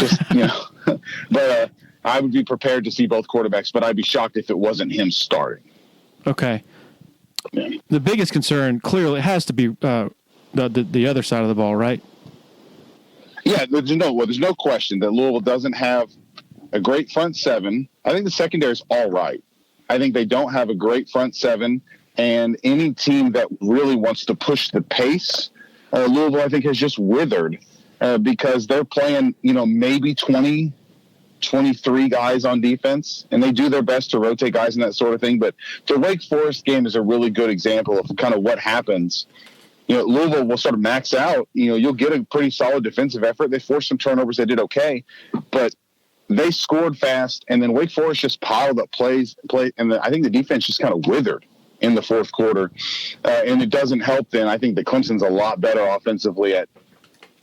[SPEAKER 2] But I would be prepared to see both quarterbacks. But I'd be shocked if it wasn't him starting.
[SPEAKER 1] Okay. Yeah. The biggest concern clearly has to be the other side of the ball, right?
[SPEAKER 2] Yeah, there's no question that Louisville doesn't have a great front seven. I think the secondary is all right. I think they don't have a great front seven, And any team that really wants to push the pace, Louisville, I think, has just withered because they're playing, maybe 20, 23 guys on defense, and they do their best to rotate guys and that sort of thing. But the Wake Forest game is a really good example of kind of what happens. Louisville will sort of max out. You'll get a pretty solid defensive effort. They forced some turnovers. They did okay, but they scored fast, and then Wake Forest just piled up plays, and I think the defense just kind of withered in the fourth quarter. And it doesn't help then. I think that Clemson's a lot better offensively at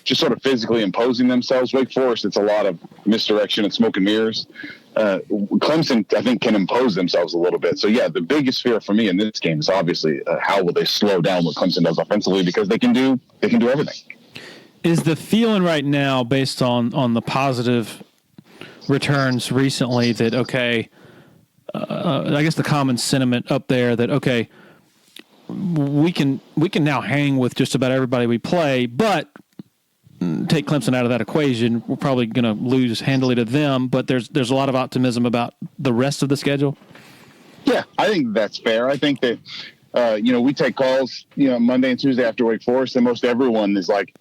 [SPEAKER 2] just sort of physically imposing themselves. Wake Forest, it's a lot of misdirection and smoke and mirrors. Clemson, I think, can impose themselves a little bit. So, yeah, the biggest fear for me in this game is obviously how will they slow down what Clemson does offensively, because they can do everything.
[SPEAKER 1] Is the feeling right now, based on the positive returns recently, that, okay, I guess the common sentiment up there that, okay, we can now hang with just about everybody we play, but take Clemson out of that equation, we're probably going to lose handily to them, but there's a lot of optimism about the rest of the schedule?
[SPEAKER 2] Yeah, I think that's fair. I think that, we take calls, Monday and Tuesday after Wake Forest, and most everyone is like,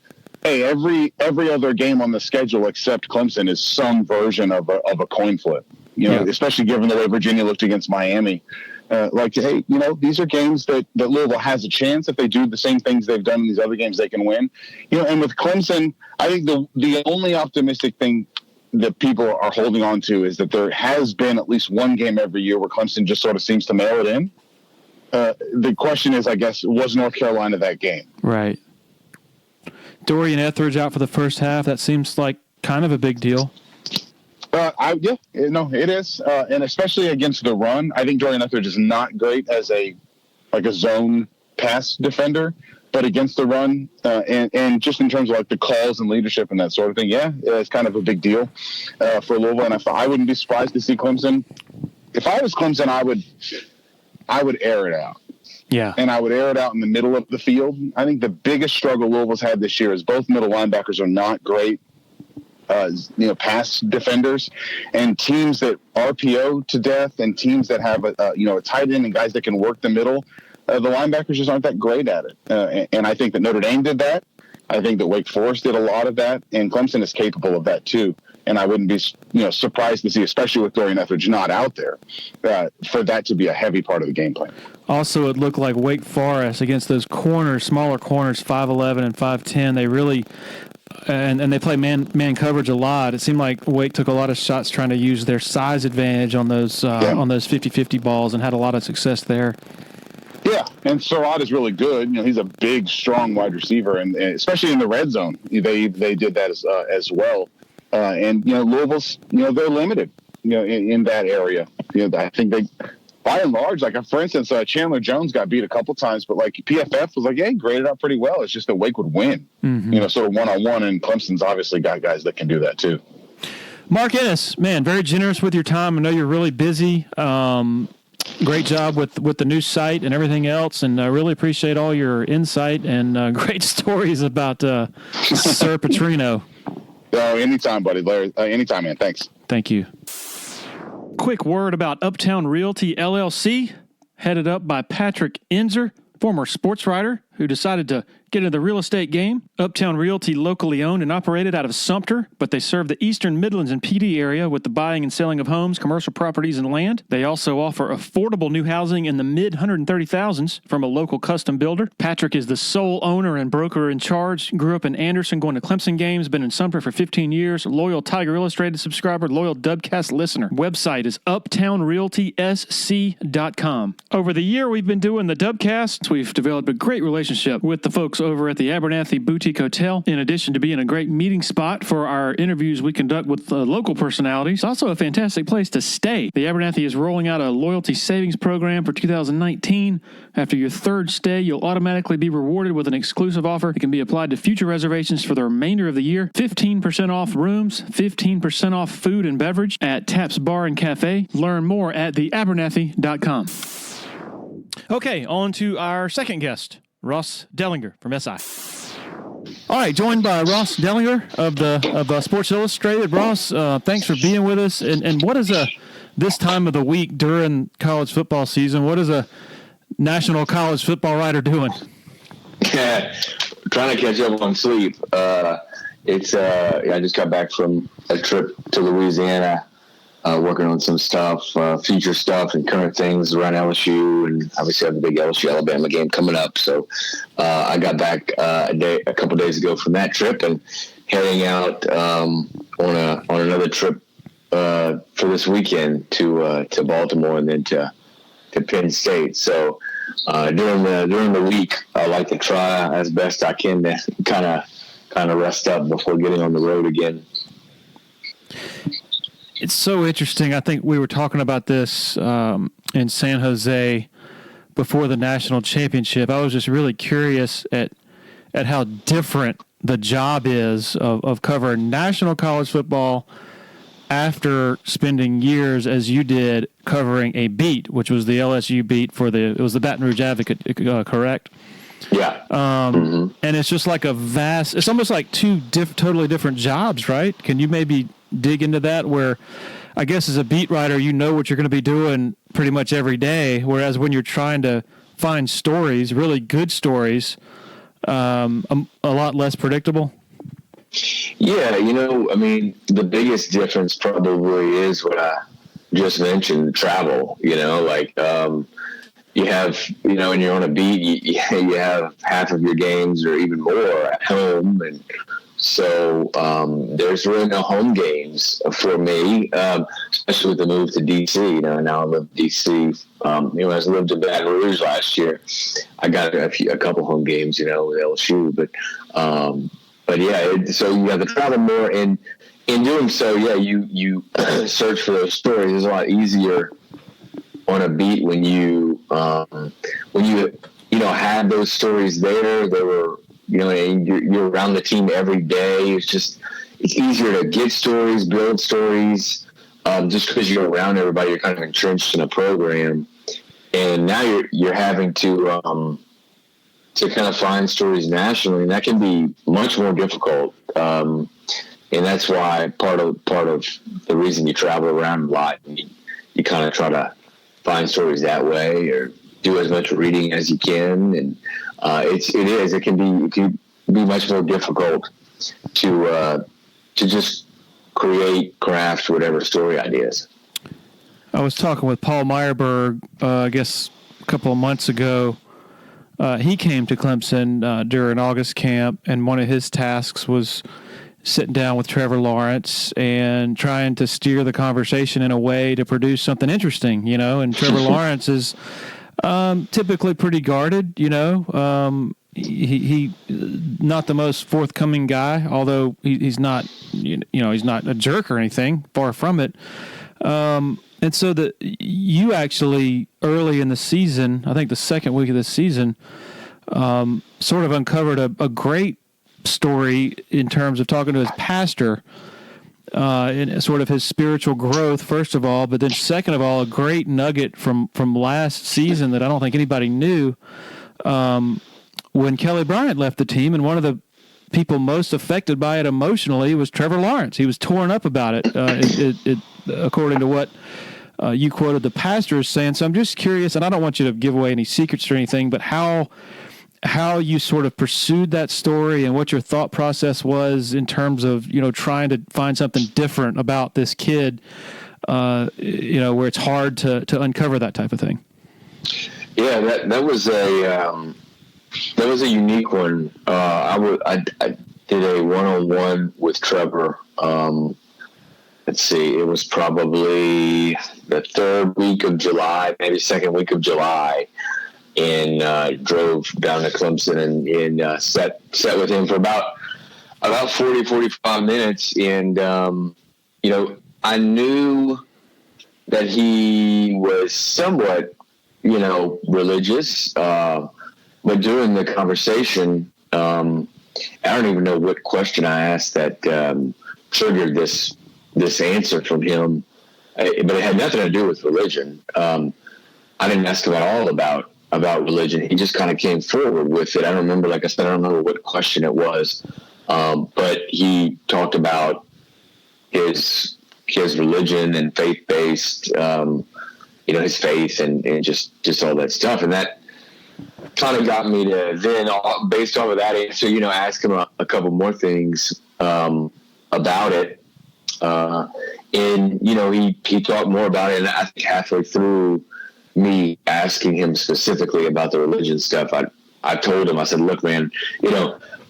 [SPEAKER 2] hey, every other game on the schedule except Clemson is some version of a coin flip, especially given the way Virginia looked against Miami. Hey, these are games that Louisville has a chance. If they do the same things they've done in these other games, they can win. And with Clemson, I think the only optimistic thing that people are holding on to is that there has been at least one game every year where Clemson just sort of seems to mail it in. The question is, I guess, was North Carolina that game?
[SPEAKER 1] Right. Dorian Etheridge out for the first half. That seems like kind of a big deal. It is, and especially against the run. I think Dorian Etheridge is not great as a zone pass defender, but against the run and just in terms of the calls and leadership and that sort of thing, it's kind of a big deal for Louisville. And I wouldn't be surprised to see Clemson. If I was Clemson, I would air it out. Yeah,
[SPEAKER 2] and I would air it out in the middle of the field. I think the biggest struggle Louisville's had this year is both middle linebackers are not great. Pass defenders, and teams that RPO to death, and teams that have a tight end and guys that can work the middle. The linebackers just aren't that great at it, and I think that Notre Dame did that. I think that Wake Forest did a lot of that, and Clemson is capable of that too. And I wouldn't be surprised to see, especially with Dorian Etheridge not out there, for that to be a heavy part of the game plan.
[SPEAKER 1] Also, it looked like Wake Forest against those smaller corners, 5'11" and 5'10", they really. And they play man coverage a lot. It seemed like Wake took a lot of shots trying to use their size advantage on those 50-50 balls and had a lot of success there.
[SPEAKER 2] Yeah, and Surratt is really good. He's a big, strong wide receiver, and especially in the red zone, they did that as well. And Louisville's they're limited in that area. I think they. By and large, for instance, Chandler Jones got beat a couple times, but PFF was he graded out pretty well. It's just that Wake would win, sort of one-on-one, and Clemson's obviously got guys that can do that too.
[SPEAKER 1] Mark Ennis, man, very generous with your time. I know you're really busy. Great job with the new site and everything else, and I really appreciate all your insight and great stories about Sir Petrino.
[SPEAKER 2] Oh, anytime, buddy. Larry, anytime, man. Thanks.
[SPEAKER 1] Thank you. Quick word about Uptown Realty LLC, headed up by Patrick Enzer, former sports writer who decided to get into the real estate game. Uptown Realty, locally owned and operated out of Sumter, but they serve the Eastern Midlands and PD area with the buying and selling of homes, commercial properties, and land. They also offer affordable new housing in the mid-130,000s from a local custom builder. Patrick is the sole owner and broker in charge. Grew up in Anderson, going to Clemson games, been in Sumter for 15 years, loyal Tiger Illustrated subscriber, loyal Dubcast listener. Website is uptownrealtysc.com. Over the year we've been doing the Dubcast, we've developed a great relationship with the folks over at the Abernathy Boutique Hotel. In addition to being a great meeting spot for our interviews we conduct with local personalities, it's also a fantastic place to stay. The Abernathy is rolling out a loyalty savings program for 2019. After your third stay, you'll automatically be rewarded with an exclusive offer. It can be applied to future reservations for the remainder of the year. 15% off rooms, 15% off food and beverage at Taps Bar and Cafe. Learn more at theabernathy.com. Okay, on to our second guest, Ross Dellenger from SI. All right, joined by Ross Dellenger of Sports Illustrated. Ross, thanks for being with us. And what is this time of the week during college football season? What is national college football writer doing?
[SPEAKER 3] Yeah, trying to catch up on sleep. I just got back from a trip to Louisiana, working on some stuff, future stuff and current things around LSU, and obviously I have the big LSU-Alabama game coming up. So I got back a couple days ago from that trip and heading out on another trip for this weekend to Baltimore and then to Penn State. So during the week, I like to try as best I can to kind of rest up before getting on the road again.
[SPEAKER 1] It's so interesting. I think we were talking about this in San Jose before the national championship. I was just really curious at how different the job is of covering national college football after spending years, as you did, covering a beat, which was the LSU beat it was the Baton Rouge Advocate, correct?
[SPEAKER 3] Yeah.
[SPEAKER 1] And it's just like it's almost like two totally different jobs, right? Can you maybe dig into that, where I guess as a beat writer, you know what you're going to be doing pretty much every day, whereas when you're trying to find stories, really good stories, a lot less predictable?
[SPEAKER 3] Yeah, the biggest difference probably is what I just mentioned, travel. You have, when you're on a beat, you have half of your games or even more at home. And so there's really no home games for me, especially with the move to D.C. Now I live in D.C. As I lived in Baton Rouge last year, I got a couple home games, with LSU. But yeah, so you have to travel more. And in doing so, yeah, you search for those stories. It's a lot easier on a beat when you had those stories there. They were, and you're around the team every day. It's easier to get stories, build stories, just because you're around everybody. You're kind of entrenched in a program, and now you're having to kind of find stories nationally, and that can be much more difficult. And that's why part of the reason you travel around a lot, and you kind of try to find stories that way, or do as much reading as you can. And it can be much more difficult to just craft whatever story ideas.
[SPEAKER 1] I was talking with Paul Meyerberg, I guess a couple of months ago. He came to Clemson during August camp, and one of his tasks was sitting down with Trevor Lawrence and trying to steer the conversation in a way to produce something interesting, and Trevor Lawrence is typically pretty guarded, he not the most forthcoming guy, although he's not, he's not a jerk or anything, far from it. And so you actually early in the season, I think the second week of the season, sort of uncovered a great story in terms of talking to his pastor, and sort of his spiritual growth, first of all, but then second of all, a great nugget from last season that I don't think anybody knew. When Kelly Bryant left the team, and one of the people most affected by it emotionally was Trevor Lawrence. He was torn up about it, according to what you quoted the pastor as saying. So I'm just curious, and I don't want you to give away any secrets or anything, but how you sort of pursued that story and what your thought process was in terms of, trying to find something different about this kid, where it's hard to uncover that type of thing.
[SPEAKER 3] Yeah, that was a unique one. I did a one-on-one with Trevor. Let's see, it was probably the third week of July, maybe second week of July, and drove down to Clemson and sat with him for about 40, 45 minutes. And, I knew that he was somewhat, religious, but during the conversation, I don't even know what question I asked that triggered this answer from him, but it had nothing to do with religion. I didn't ask him at all about religion. He just kind of came forward with it. I don't remember, like I said, I don't remember what question it was, but he talked about his religion and faith-based, his faith and just all that stuff. And that kind of got me to then, based off of that answer, ask him a couple more things about it. And, he talked more about it. And I think halfway through me asking him specifically about the religion stuff, I told him, I said, look, man,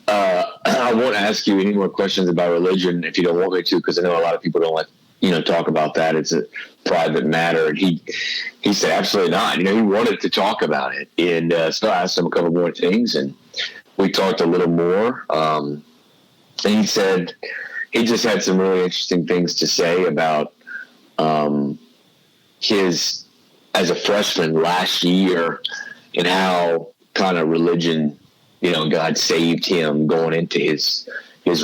[SPEAKER 3] I won't ask you any more questions about religion if you don't want me to, because I know a lot of people don't like, talk about that. It's a private matter. And he said, absolutely not. He wanted to talk about it. And so I asked him a couple more things, and we talked a little more. And he said he just had some really interesting things to say about his, as a freshman last year, and how kind of religion, God saved him going into his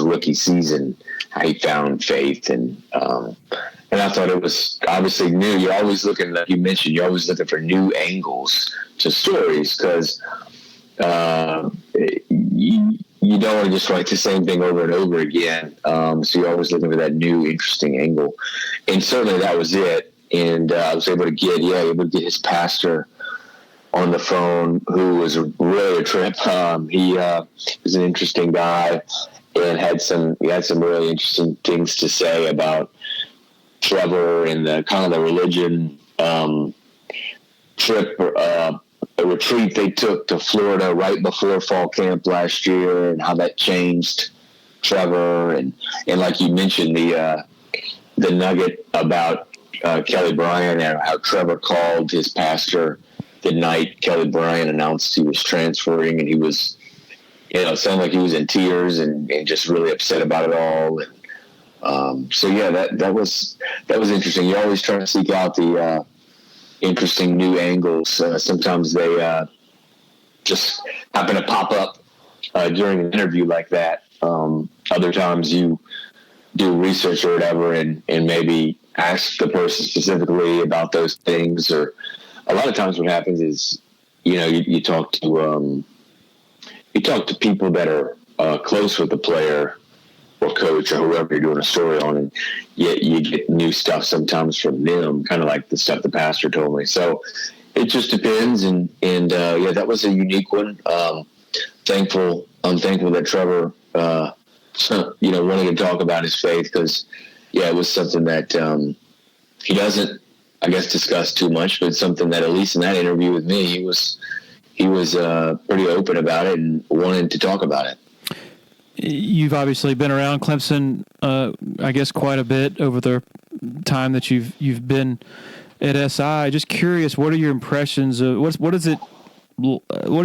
[SPEAKER 3] rookie season, how he found faith. And I thought it was obviously new. You're always looking, like you mentioned, you're always looking for new angles to stories, because you don't want to just write the same thing over and over again. So you're always looking for that new, interesting angle. And certainly that was it. And I was able to get his pastor on the phone, who was really a trip. He was an interesting guy, and had some really interesting things to say about Trevor and the kind of the religion trip, a retreat they took to Florida right before fall camp last year, and how that changed Trevor, and like you mentioned, the nugget about Kelly Bryant, and how Trevor called his pastor the night Kelly Bryant announced he was transferring, and he was, it sounded like he was in tears and just really upset about it all. And so that was interesting. You're always trying to seek out the interesting new angles. Sometimes they just happen to pop up during an interview like that. Other times you do research or whatever, and maybe ask the person specifically about those things. Or a lot of times what happens is, you talk to people that are close with the player or coach or whoever you're doing a story on, and you get new stuff sometimes from them, kind of like the stuff the pastor told me. So it just depends. And that was a unique one. I'm thankful that Trevor, wanted to talk about his faith, because it was something that he doesn't, I guess, discuss too much, but something that, at least in that interview with me, he was pretty open about it and wanted to talk about it.
[SPEAKER 1] You've obviously been around Clemson, I guess, quite a bit over the time that you've been at SI. Just curious, what are your impressions of what are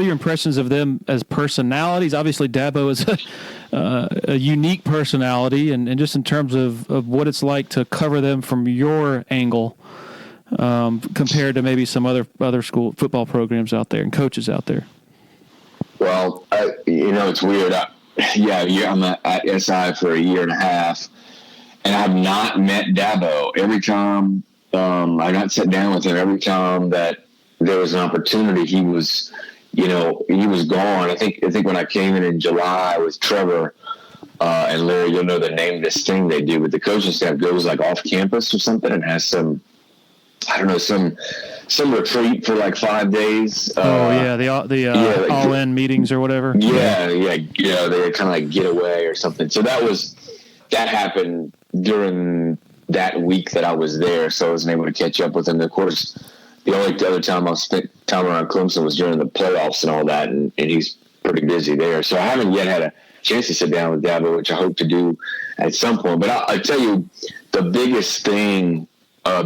[SPEAKER 1] your impressions of them as personalities? Obviously, Dabo is a unique personality, and just in terms of what it's like to cover them from your angle, compared to maybe some other school football programs out there and coaches out there.
[SPEAKER 3] Well, it's weird. I'm at SI for a year and a half, and I've not met Dabo. Every time I got sat down with him, every time that there was an opportunity, he was gone. I think when I came in July with Trevor and Larry, you'll know the name of this thing they do, but the coaching staff goes like off campus or something and has some retreat for like 5 days.
[SPEAKER 1] The all-in meetings or whatever.
[SPEAKER 3] They kind of like get away or something. So that happened during that week that I was there, so I wasn't able to catch up with him. Of course, the only other time I spent time around Clemson was during the playoffs and all that, and he's pretty busy there. So I haven't yet had a chance to sit down with Dabo, which I hope to do at some point. But I'll tell you, the biggest thing,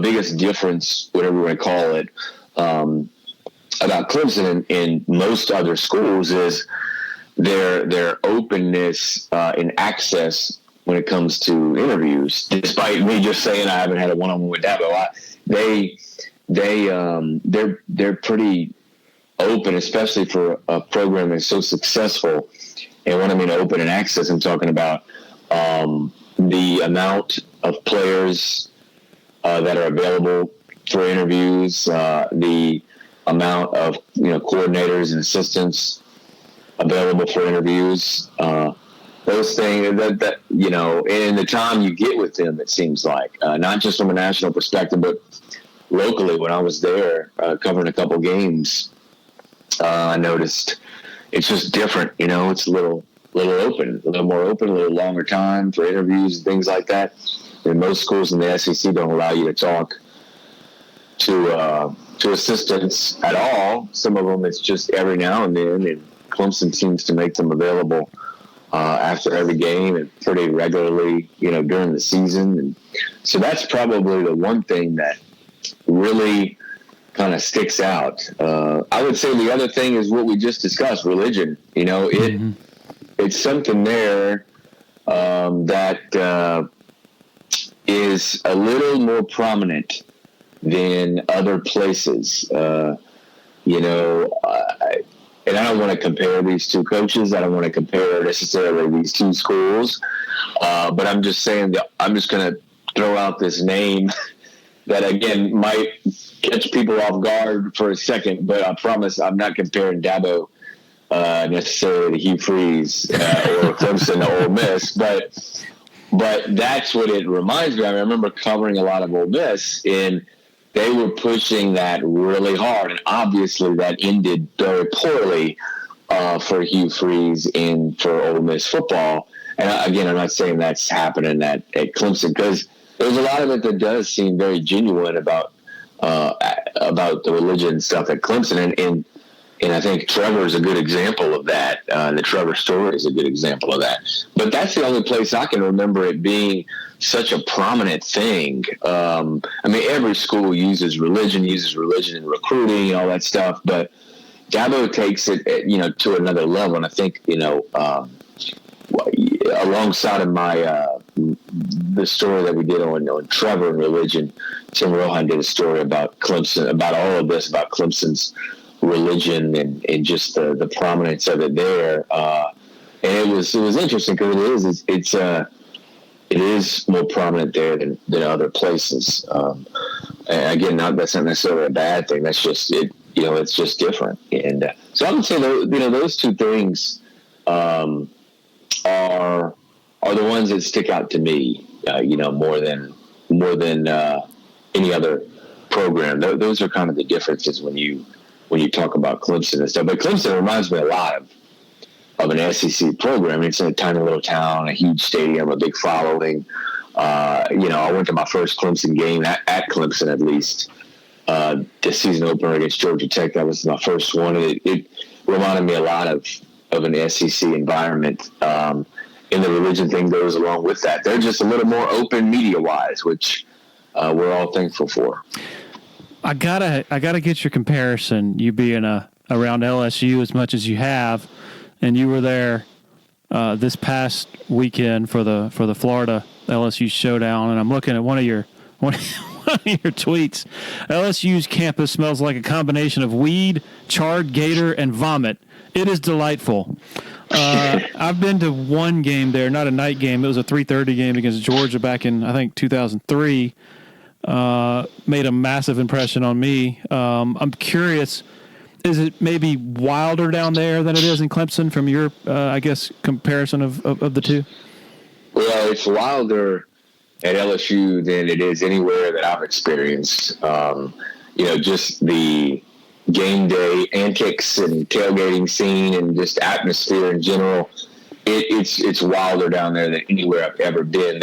[SPEAKER 3] biggest difference, whatever you want to call it, about Clemson and most other schools is their openness and access when it comes to interviews. Despite me just saying I haven't had a one-on-one with Dabo, they're pretty open, especially for a program that's so successful. And when I mean open and access, I'm talking about the amount of players that are available for interviews, the amount of coordinators and assistants available for interviews. Those things that and the time you get with them, it seems like not just from a national perspective, but locally. When I was there covering a couple games, I noticed it's just different. It's a little open, a little more open, a little longer time for interviews and things like that. And most schools in the SEC don't allow you to talk to assistants at all. Some of them it's just every now and then, and Clemson seems to make them available after every game and pretty regularly, during the season. And so that's probably the one thing that really kind of sticks out. I would say the other thing is what we just discussed, religion. It's something there that is a little more prominent than other places. And I don't want to compare these two coaches. I don't want to compare necessarily these two schools. But I'm just saying that I'm just going to throw out this name that, again, might catch people off guard for a second. But I promise I'm not comparing Dabo necessarily to Hugh Freeze or Clemson or Ole Miss. But that's what it reminds me of. I remember covering a lot of Ole Miss, and they were pushing that really hard, and obviously that ended very poorly for Hugh Freeze and for Ole Miss football. And again, I'm not saying that's happening at Clemson, because there's a lot of it that does seem very genuine about the religion stuff at Clemson, and I think Trevor is a good example of that. The Trevor story is a good example of that. But that's the only place I can remember it being such a prominent thing. Every school uses religion in recruiting and all that stuff, but Dabo takes it, to another level. And I think, alongside of the story that we did on Trevor and religion, Tim Rohan did a story about Clemson, about all of this, about Clemson's religion and just the prominence of it there. And it was interesting because it is more prominent there than other places. And again, that's not necessarily a bad thing. That's just it. It's just different. And so I would say those two things are the ones that stick out to me. More than any other program. Those are kind of the differences when you talk about Clemson and stuff. But Clemson reminds me a lot of an SEC program. It's in a tiny little town, a huge stadium, a big following. I went to my first Clemson game at Clemson, at least, the season opener against Georgia Tech. That was my first one. It reminded me a lot of an SEC environment. And the religion thing goes along with that. They're just a little more open media-wise, which we're all thankful for.
[SPEAKER 1] I gotta get your comparison. You being around LSU as much as you have, and you were there this past weekend for the Florida LSU showdown. And I'm looking at one of your tweets. LSU's campus smells like a combination of weed, charred gator, and vomit. It is delightful. I've been to one game there, not a night game. It was a 3:30 game against Georgia back in, I think, 2003. Made a massive impression on me. I'm curious, is it maybe wilder down there than it is in Clemson from your, comparison of the two?
[SPEAKER 3] Well, it's wilder at LSU than it is anywhere that I've experienced. Just the game day antics and tailgating scene and just atmosphere in general. It's wilder down there than anywhere I've ever been.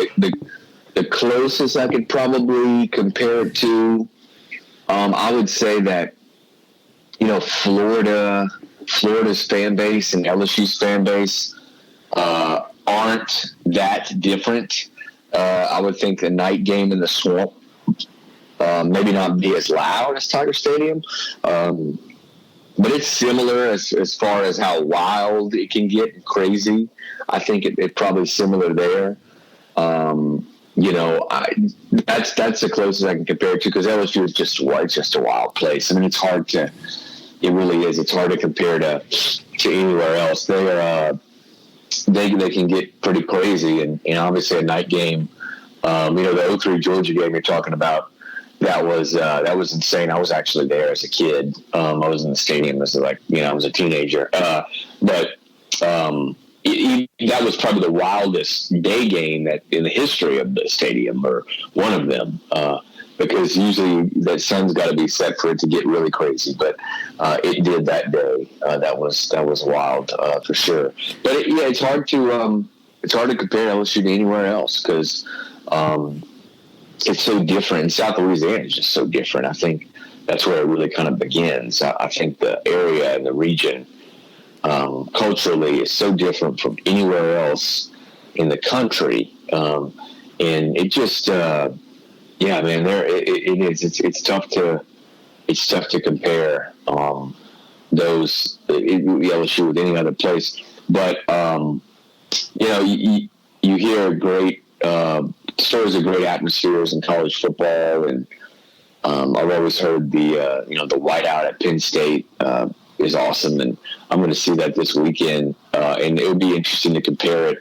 [SPEAKER 3] The closest I could probably compare it to, I would say that, Florida's fan base and LSU's fan base aren't that different. I would think the night game in the Swamp maybe not be as loud as Tiger Stadium, but it's similar as far as how wild it can get and crazy. I think it's probably similar there. That's the closest I can compare it to, because LSU is just a wild place. I mean, it's hard to. It really is. It's hard to compare to anywhere else. They can get pretty crazy, and obviously a night game. The 03 Georgia game you're talking about. That was insane. I was actually there as a kid. I was in the stadium as I was a teenager. That was probably the wildest day game in the history of the stadium, or one of them. But because usually that sun's got to be set for it to get really crazy. But it did that day. That was wild for sure. But it's hard to compare LSU to anywhere else because it's so different. And South Louisiana is just so different. I think that's where it really kind of begins. I think the area and the region culturally is so different from anywhere else in the country. And it just, man, it's tough to compare those LSU with any other place. But you hear great stories of great atmospheres in college football, and I've always heard the whiteout at Penn State is awesome, and I'm going to see that this weekend, and it would be interesting to compare it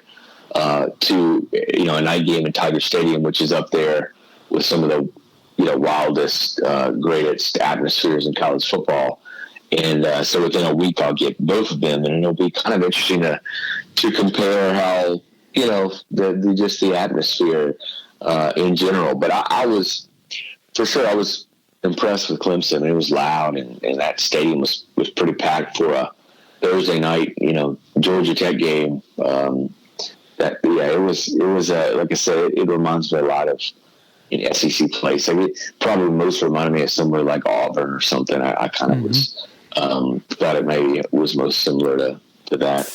[SPEAKER 3] to a night game in Tiger Stadium, which is up there with some of the wildest, greatest atmospheres in college football. And so within a week, I'll get both of them, and it'll be kind of interesting to compare how the atmosphere in general. But I was impressed with Clemson. It was loud, and that stadium was pretty packed for a Thursday night, Georgia Tech game. It was like I said, it reminds me a lot of an SEC place. I mean, probably most reminded me of somewhere like Auburn or something. I kind of was thought it maybe was most similar to that.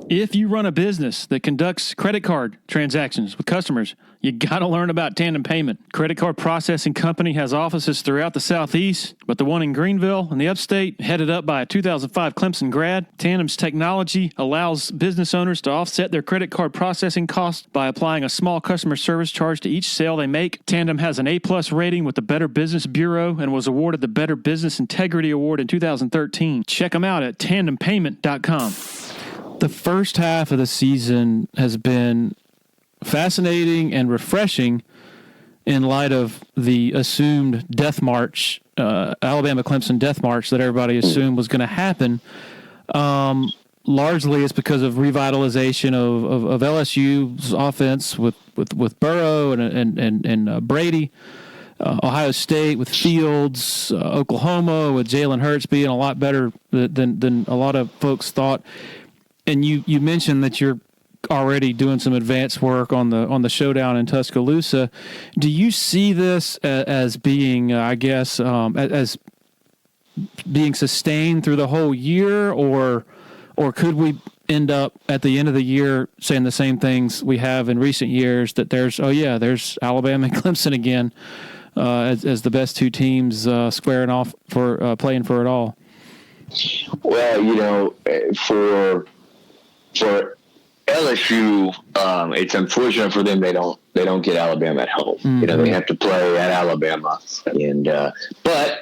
[SPEAKER 1] If you run a business that conducts credit card transactions with customers, you got to learn about Tandem Payment. Credit Card Processing Company has offices throughout the Southeast, but the one in Greenville in the upstate, headed up by a 2005 Clemson grad. Tandem's technology allows business owners to offset their credit card processing costs by applying a small customer service charge to each sale they make. Tandem has an A-plus rating with the Better Business Bureau and was awarded the Better Business Integrity Award in 2013. Check them out at tandempayment.com. The first half of the season has been fascinating and refreshing in light of the assumed death march, Alabama-Clemson death march that everybody assumed was going to happen. Largely it's because of revitalization of LSU's offense with Burrow and Brady, Ohio State with Fields, Oklahoma with Jalen Hurts being a lot better than a lot of folks thought. And you mentioned that you're already doing some advanced work on the showdown in Tuscaloosa. Do you see this as being, as being sustained through the whole year, or could we end up at the end of the year saying the same things we have in recent years, that there's Alabama and Clemson again as the best two teams squaring off for playing for it all?
[SPEAKER 3] Well, for LSU, it's unfortunate for them they don't get Alabama at home.
[SPEAKER 1] Mm-hmm.
[SPEAKER 3] They have to play at Alabama, and but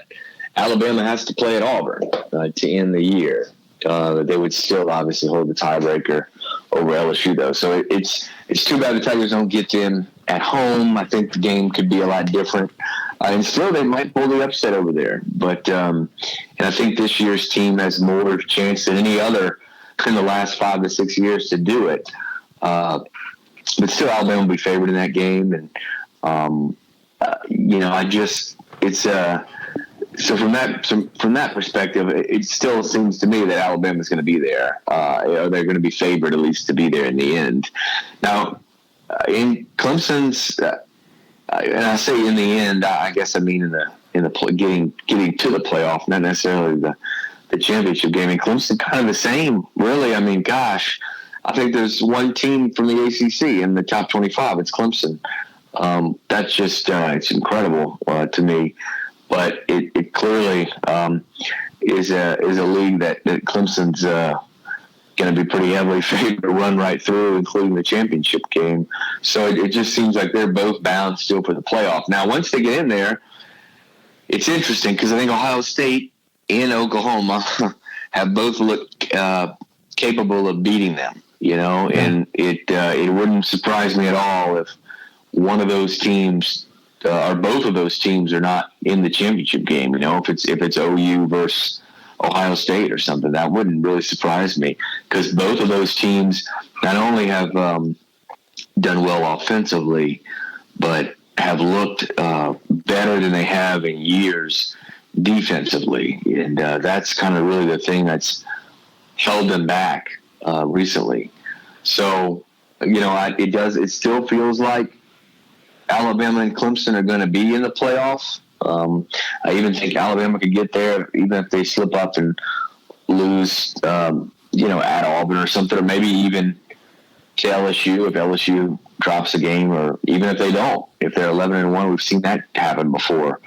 [SPEAKER 3] Alabama has to play at Auburn to end the year. They would still obviously hold the tiebreaker over LSU, though. So it's too bad the Tigers don't get them at home. I think the game could be a lot different, and still they might pull the upset over there. But and I think this year's team has more chance than any other in the last 5 to 6 years to do it. But still, Alabama will be favored in that game. And, so from that perspective, it still seems to me that Alabama's going to be there. They're going to be favored at least to be there in the end. Now, in Clemson's, and I say in the end, I guess I mean in the getting to the playoff, not necessarily the championship game. And Clemson kind of the same, really. I mean, gosh, I think there's one team from the ACC in the top 25. It's Clemson. That's just it's incredible to me. But it clearly is a league that Clemson's going to be pretty heavily favored to run right through, including the championship game. So it just seems like they're both bound still for the playoff. Now, once they get in there, it's interesting because I think Ohio State and Oklahoma have both looked capable of beating them, and it wouldn't surprise me at all if one of those teams or both of those teams are not in the championship game. If it's OU versus Ohio State or something, that wouldn't really surprise me, because both of those teams not only have done well offensively, but have looked better than they have in years defensively, and that's kind of really the thing that's held them back recently. So, it still feels like Alabama and Clemson are going to be in the playoffs. I even think Alabama could get there, even if they slip up and lose, at Auburn or something, or maybe even to LSU if LSU drops a game, or even if they don't, if they're 11-1, we've seen that happen before.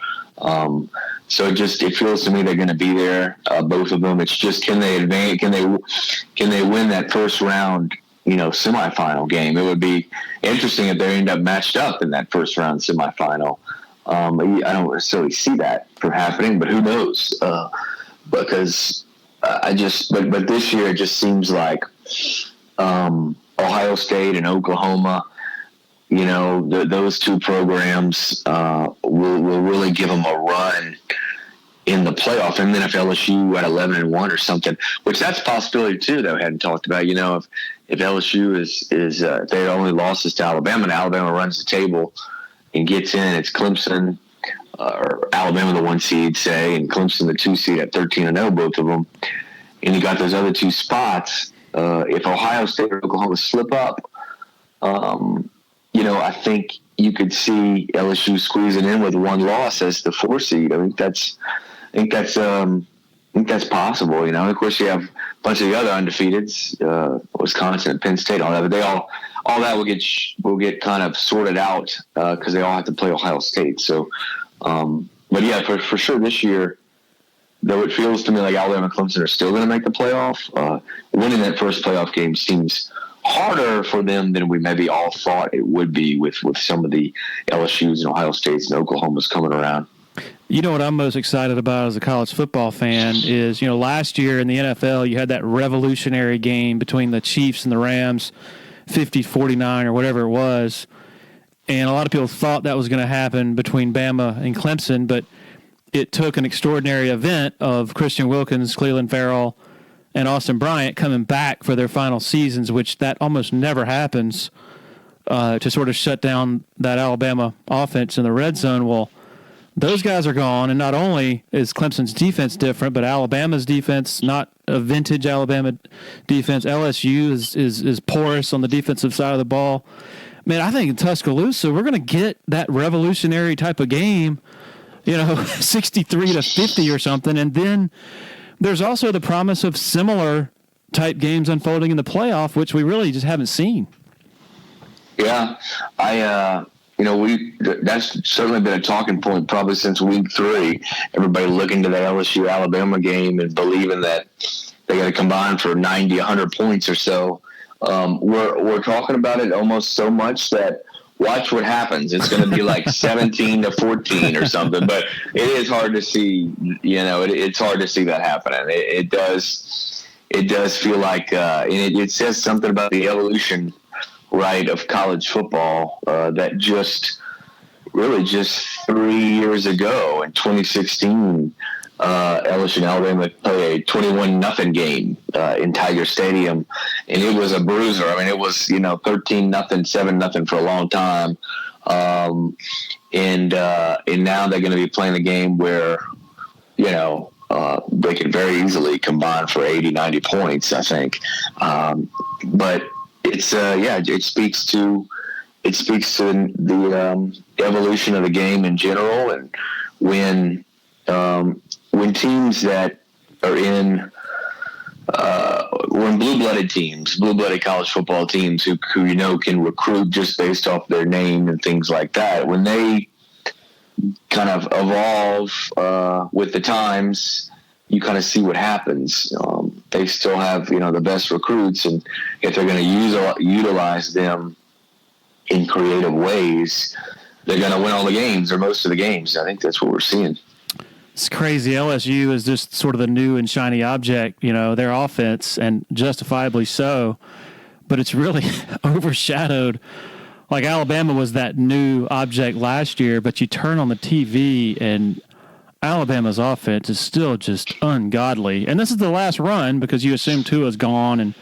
[SPEAKER 3] So it feels to me they're going to be there, both of them. It's just, can they advance? Can they win that first round, semifinal game? It would be interesting if they end up matched up in that first round semifinal. I don't necessarily see that from happening, but who knows? Because but this year it just seems like Ohio State and Oklahoma, those two programs will really give them a run in the playoff. And then if LSU at 11-1 or something, which that's a possibility too that we hadn't talked about. If LSU is if they only losses to Alabama and Alabama runs the table and gets in, it's Clemson or Alabama the 1 seed, say, and Clemson the 2 seed at 13-0, both of them. And you got those other two spots. If Ohio State or Oklahoma slip up, I think you could see LSU squeezing in with one loss as the 4 seed. I think that's possible. Of course, you have a bunch of the other undefeateds, Wisconsin and Penn State, all that. But all that will get kind of sorted out because they all have to play Ohio State. So, but yeah, for sure this year, though it feels to me like Alabama and Clemson are still going to make the playoff, winning that first playoff game seems harder for them than we maybe all thought it would be with some of the LSUs and Ohio States and Oklahomas coming around.
[SPEAKER 1] What I'm most excited about as a college football fan is, last year in the NFL, you had that revolutionary game between the Chiefs and the Rams, 50-49 or whatever it was. And a lot of people thought that was going to happen between Bama and Clemson, but it took an extraordinary event of Christian Wilkins, Cleveland Farrell, and Austin Bryant coming back for their final seasons, which that almost never happens, to sort of shut down that Alabama offense in the red zone. Well, those guys are gone, and not only is Clemson's defense different, but Alabama's defense, not a vintage Alabama defense. LSU is porous on the defensive side of the ball. Man, I think in Tuscaloosa, we're going to get that revolutionary type of game, 63-50 or something. And then there's also the promise of similar type games unfolding in the playoff, which we really just haven't seen.
[SPEAKER 3] Yeah, that's certainly been a talking point probably since week 3. Everybody looking to the LSU Alabama game and believing that they got to combine for 90, 100 points or so. We're talking about it almost so much that watch what happens. It's going to be like 17-14 or something, but it is hard to see, it's hard to see that happening. It does feel like, and it says something about the evolution, right, of college football, that just 3 years ago in 2016, LSU and Alabama played a 21-0 game in Tiger Stadium, and it was a bruiser. I mean, it was 13-0, 7-0 for a long time, and now they're going to be playing a game where they could very easily combine for 80, 90 points, I think. But it's it speaks to the evolution of the game in general, and when teams that are in when blue-blooded college football teams who can recruit just based off their name and things like that, when they kind of evolve with the times, you kind of see what happens. They still have the best recruits, and if they're going to utilize them in creative ways, they're going to win all the games or most of the games. I think that's what we're seeing.
[SPEAKER 1] It's crazy. LSU is just sort of the new and shiny object, their offense, and justifiably so. But it's really overshadowed. Like Alabama was that new object last year, but you turn on the TV and Alabama's offense is still just ungodly. And this is the last run because you assume Tua's gone and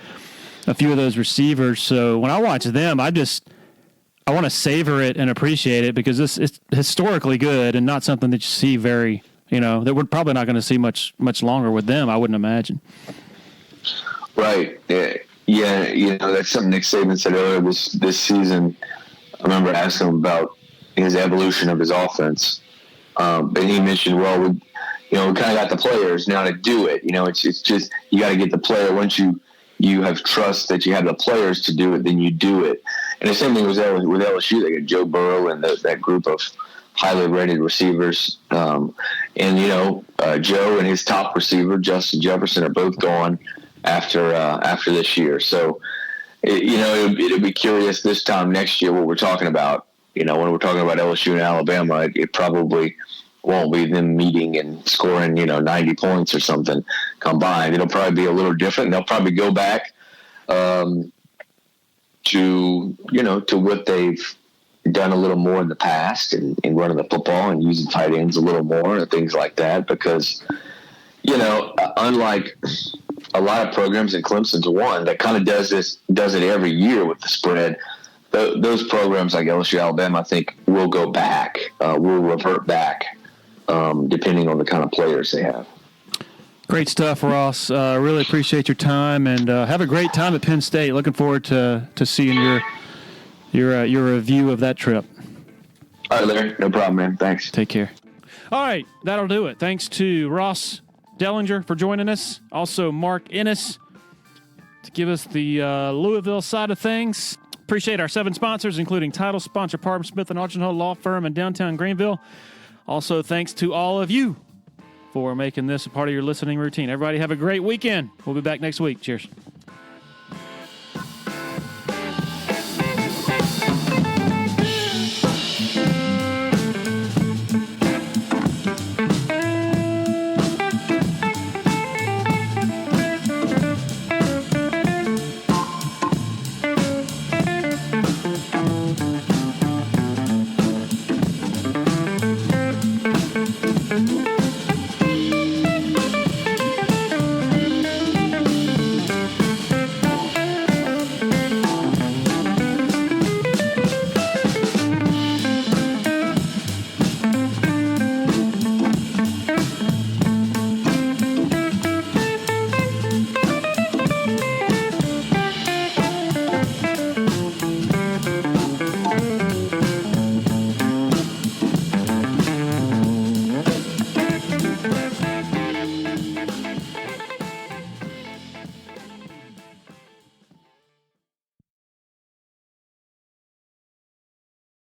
[SPEAKER 1] a few of those receivers. So when I watch them, I want to savor it and appreciate it because this is historically good and not something that you see very, that we're probably not going to see much longer with them, I wouldn't imagine.
[SPEAKER 3] Right. Yeah. That's something Nick Saban said earlier this season. I remember asking him about his evolution of his offense. And he mentioned, well, we kind of got the players now to do it. It's just you got to get the player. Once you have trust that you have the players to do it, then you do it. And the same thing was there with LSU. They got Joe Burrow and that group of highly rated receivers. Joe and his top receiver, Justin Jefferson, are both gone after this year. So, it'll be curious this time next year what we're talking about. When we're talking about LSU and Alabama, it probably won't be them meeting and scoring, 90 points or something combined. It'll probably be a little different. They'll probably go back to what they've done a little more in the past and running the football and using tight ends a little more and things like that because, unlike a lot of programs, and Clemson's one that kind of does it every year with the spread, those programs like LSU, Alabama, I think will go back, will revert back depending on the kind of players they have.
[SPEAKER 1] Great stuff, Ross. Really appreciate your time, and have a great time at Penn State. Looking forward to seeing your review of that trip.
[SPEAKER 3] All right, Larry. No problem, man. Thanks.
[SPEAKER 1] Take care. All right, that'll do it. Thanks to Ross Dellenger for joining us. Also, Mark Ennis to give us the Louisville side of things. Appreciate our 7 sponsors, including title sponsor Parham Smith and Archenhold Law Firm in downtown Greenville. Also, thanks to all of you for making this a part of your listening routine. Everybody have a great weekend. We'll be back next week. Cheers.